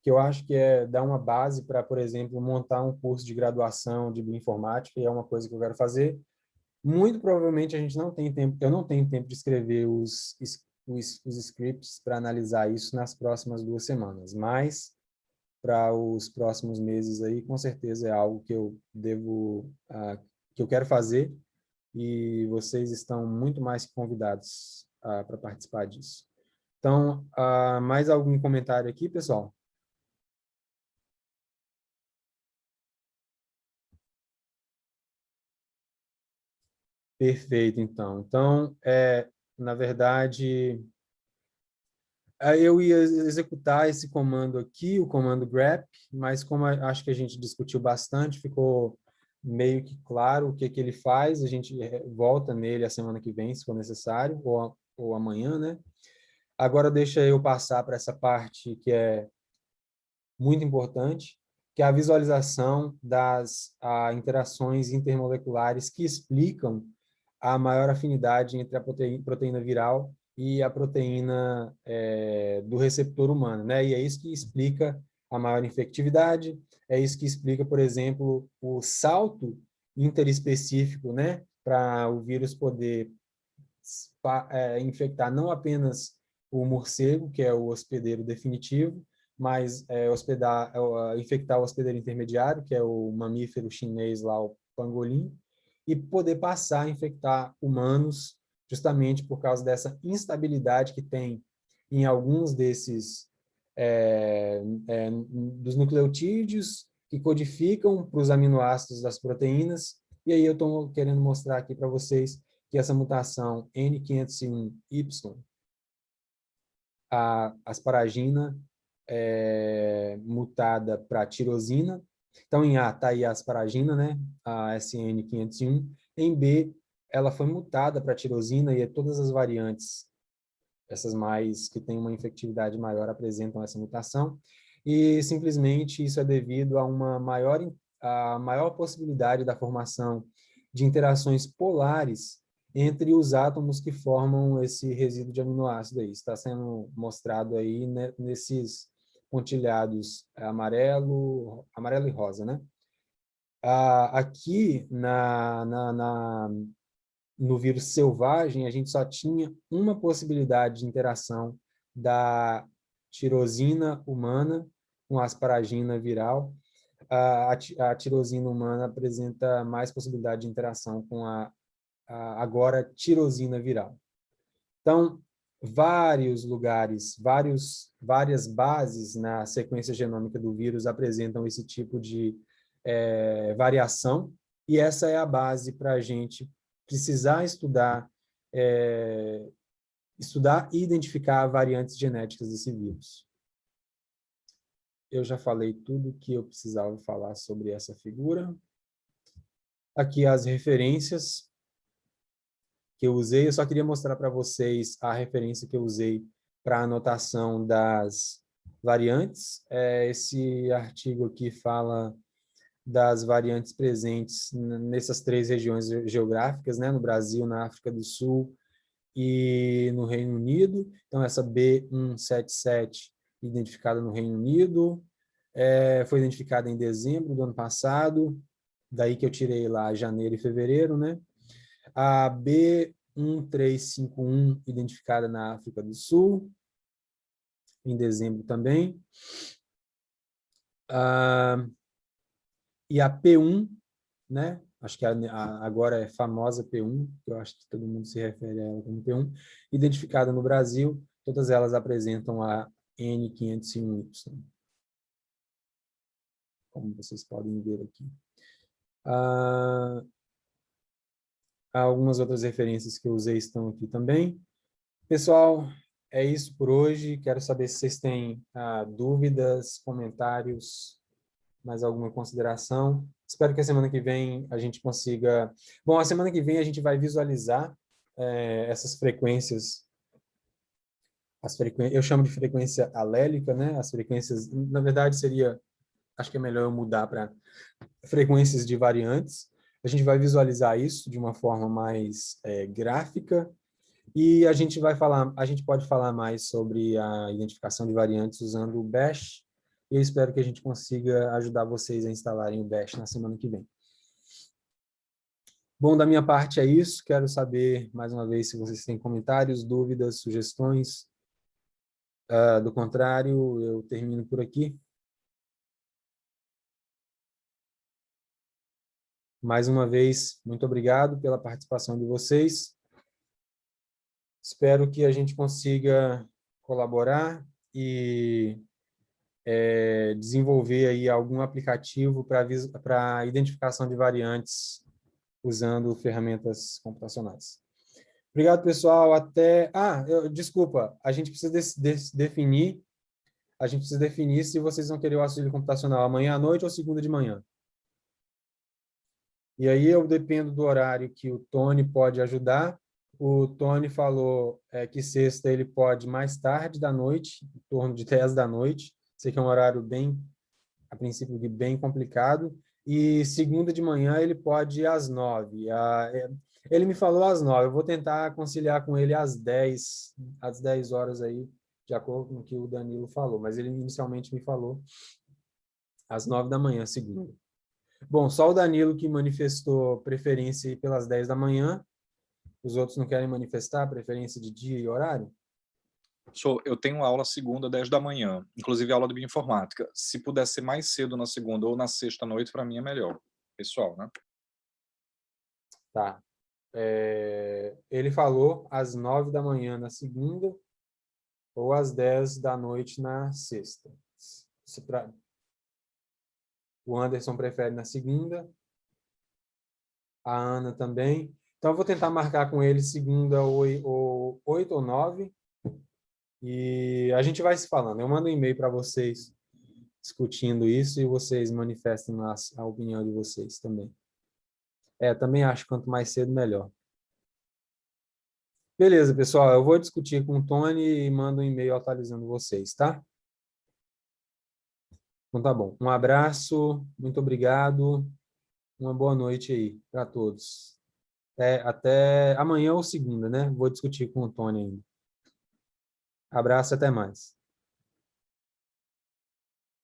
que eu acho que dá uma base para, por exemplo, montar um curso de graduação de bioinformática, e é uma coisa que eu quero fazer. Muito provavelmente a gente não tem tempo, eu não tenho tempo de escrever os scripts para analisar isso nas próximas 2 semanas, mas para os próximos meses aí, com certeza é algo que eu devo que eu quero fazer, e vocês estão muito mais que convidados para participar disso. Então, mais algum comentário aqui, pessoal? Perfeito, então. Então, na verdade, eu ia executar esse comando aqui, o comando grep, mas como acho que a gente discutiu bastante, ficou meio que claro o que que ele faz, a gente volta nele a semana que vem, se for necessário, ou amanhã, né? Agora deixa eu passar para essa parte que é muito importante, que é a visualização das interações intermoleculares que explicam a maior afinidade entre a proteína viral e a proteína do receptor humano, né? E é isso que explica a maior infectividade, é isso que explica, por exemplo, o salto interespecífico, né? Para o vírus poder infectar não apenas o morcego, que é o hospedeiro definitivo, mas infectar o hospedeiro intermediário, que é o mamífero chinês lá, o pangolim, e poder passar a infectar humanos, justamente por causa dessa instabilidade que tem em alguns desses dos nucleotídeos que codificam para os aminoácidos das proteínas. E aí eu estou querendo mostrar aqui para vocês que essa mutação N501Y, a asparagina mutada para tirosina. Então, em A está aí a asparagina, né? A SN501. Em B, ela foi mutada para tirosina e todas as variantes, essas mais que têm uma infectividade maior, apresentam essa mutação. E simplesmente isso é devido a uma maior possibilidade da formação de interações polares entre os átomos que formam esse resíduo de aminoácido aí. Está sendo mostrado aí, né, nesses pontilhados amarelo e rosa, né? Aqui no vírus selvagem, a gente só tinha uma possibilidade de interação da tirosina humana com a asparagina viral. A tirosina humana apresenta mais possibilidade de interação com a agora tirosina viral. Então, vários lugares, várias bases na sequência genômica do vírus apresentam esse tipo de variação, e essa é a base para a gente precisar estudar e identificar variantes genéticas desse vírus. Eu já falei tudo que eu precisava falar sobre essa figura. Aqui as referências que eu usei, eu só queria mostrar para vocês a referência que eu usei para a anotação das variantes. Esse artigo aqui fala das variantes presentes nessas 3 regiões geográficas, né, no Brasil, na África do Sul e no Reino Unido. Então, essa B177, identificada no Reino Unido, foi identificada em dezembro do ano passado, daí que eu tirei lá janeiro e fevereiro, né? A B1351, identificada na África do Sul, em dezembro também. E a P1, né? Acho que agora é famosa P1, que eu acho que todo mundo se refere a ela como P1, identificada no Brasil, todas elas apresentam a N501Y, como vocês podem ver aqui. Algumas outras referências que eu usei estão aqui também. Pessoal, é isso por hoje. Quero saber se vocês têm dúvidas, comentários, mais alguma consideração. Espero que a semana que vem a gente consiga... Bom, a semana que vem a gente vai visualizar essas frequências, eu chamo de frequência alélica, né? As frequências, na verdade, acho que é melhor eu mudar para frequências de variantes. A gente vai visualizar isso de uma forma mais gráfica, e a gente pode falar mais sobre a identificação de variantes usando o Bash, e eu espero que a gente consiga ajudar vocês a instalarem o Bash na semana que vem. Bom, da minha parte é isso. Quero saber, mais uma vez, se vocês têm comentários, dúvidas, sugestões. Do contrário, eu termino por aqui. Mais uma vez, muito obrigado pela participação de vocês. Espero que a gente consiga colaborar e desenvolver aí algum aplicativo para identificação de variantes usando ferramentas computacionais. Obrigado, pessoal. Até... desculpa, a gente precisa definir se vocês vão querer o auxílio computacional amanhã à noite ou segunda de manhã. E aí eu dependo do horário que o Tony pode ajudar. O Tony falou que sexta ele pode mais tarde da noite, em torno de 10 da noite. Sei que é um horário bem, a princípio, bem complicado. E segunda de manhã ele pode ir às 9. Ele me falou às 9. Eu vou tentar conciliar com ele às 10 horas aí, de acordo com o que o Danilo falou. Mas ele inicialmente me falou às 9 da manhã, segunda. Bom, só o Danilo que manifestou preferência pelas 10 da manhã. Os outros não querem manifestar preferência de dia e horário? Eu tenho aula segunda, 10 da manhã, inclusive aula de bioinformática. Se puder ser mais cedo na segunda ou na sexta noite, para mim é melhor. Pessoal, né? Tá. Ele falou às 9 da manhã na segunda ou às 10 da noite na sexta. O Anderson prefere na segunda. A Ana também. Então, eu vou tentar marcar com ele segunda ou 8 ou 9. E a gente vai se falando. Eu mando um e-mail para vocês discutindo isso e vocês manifestem a opinião de vocês também. Também acho que quanto mais cedo, melhor. Beleza, pessoal. Eu vou discutir com o Tony e mando um e-mail atualizando vocês, tá? Então tá bom. Um abraço, muito obrigado. Uma boa noite aí para todos. Até amanhã ou segunda, né? Vou discutir com o Tony ainda. Abraço e até mais.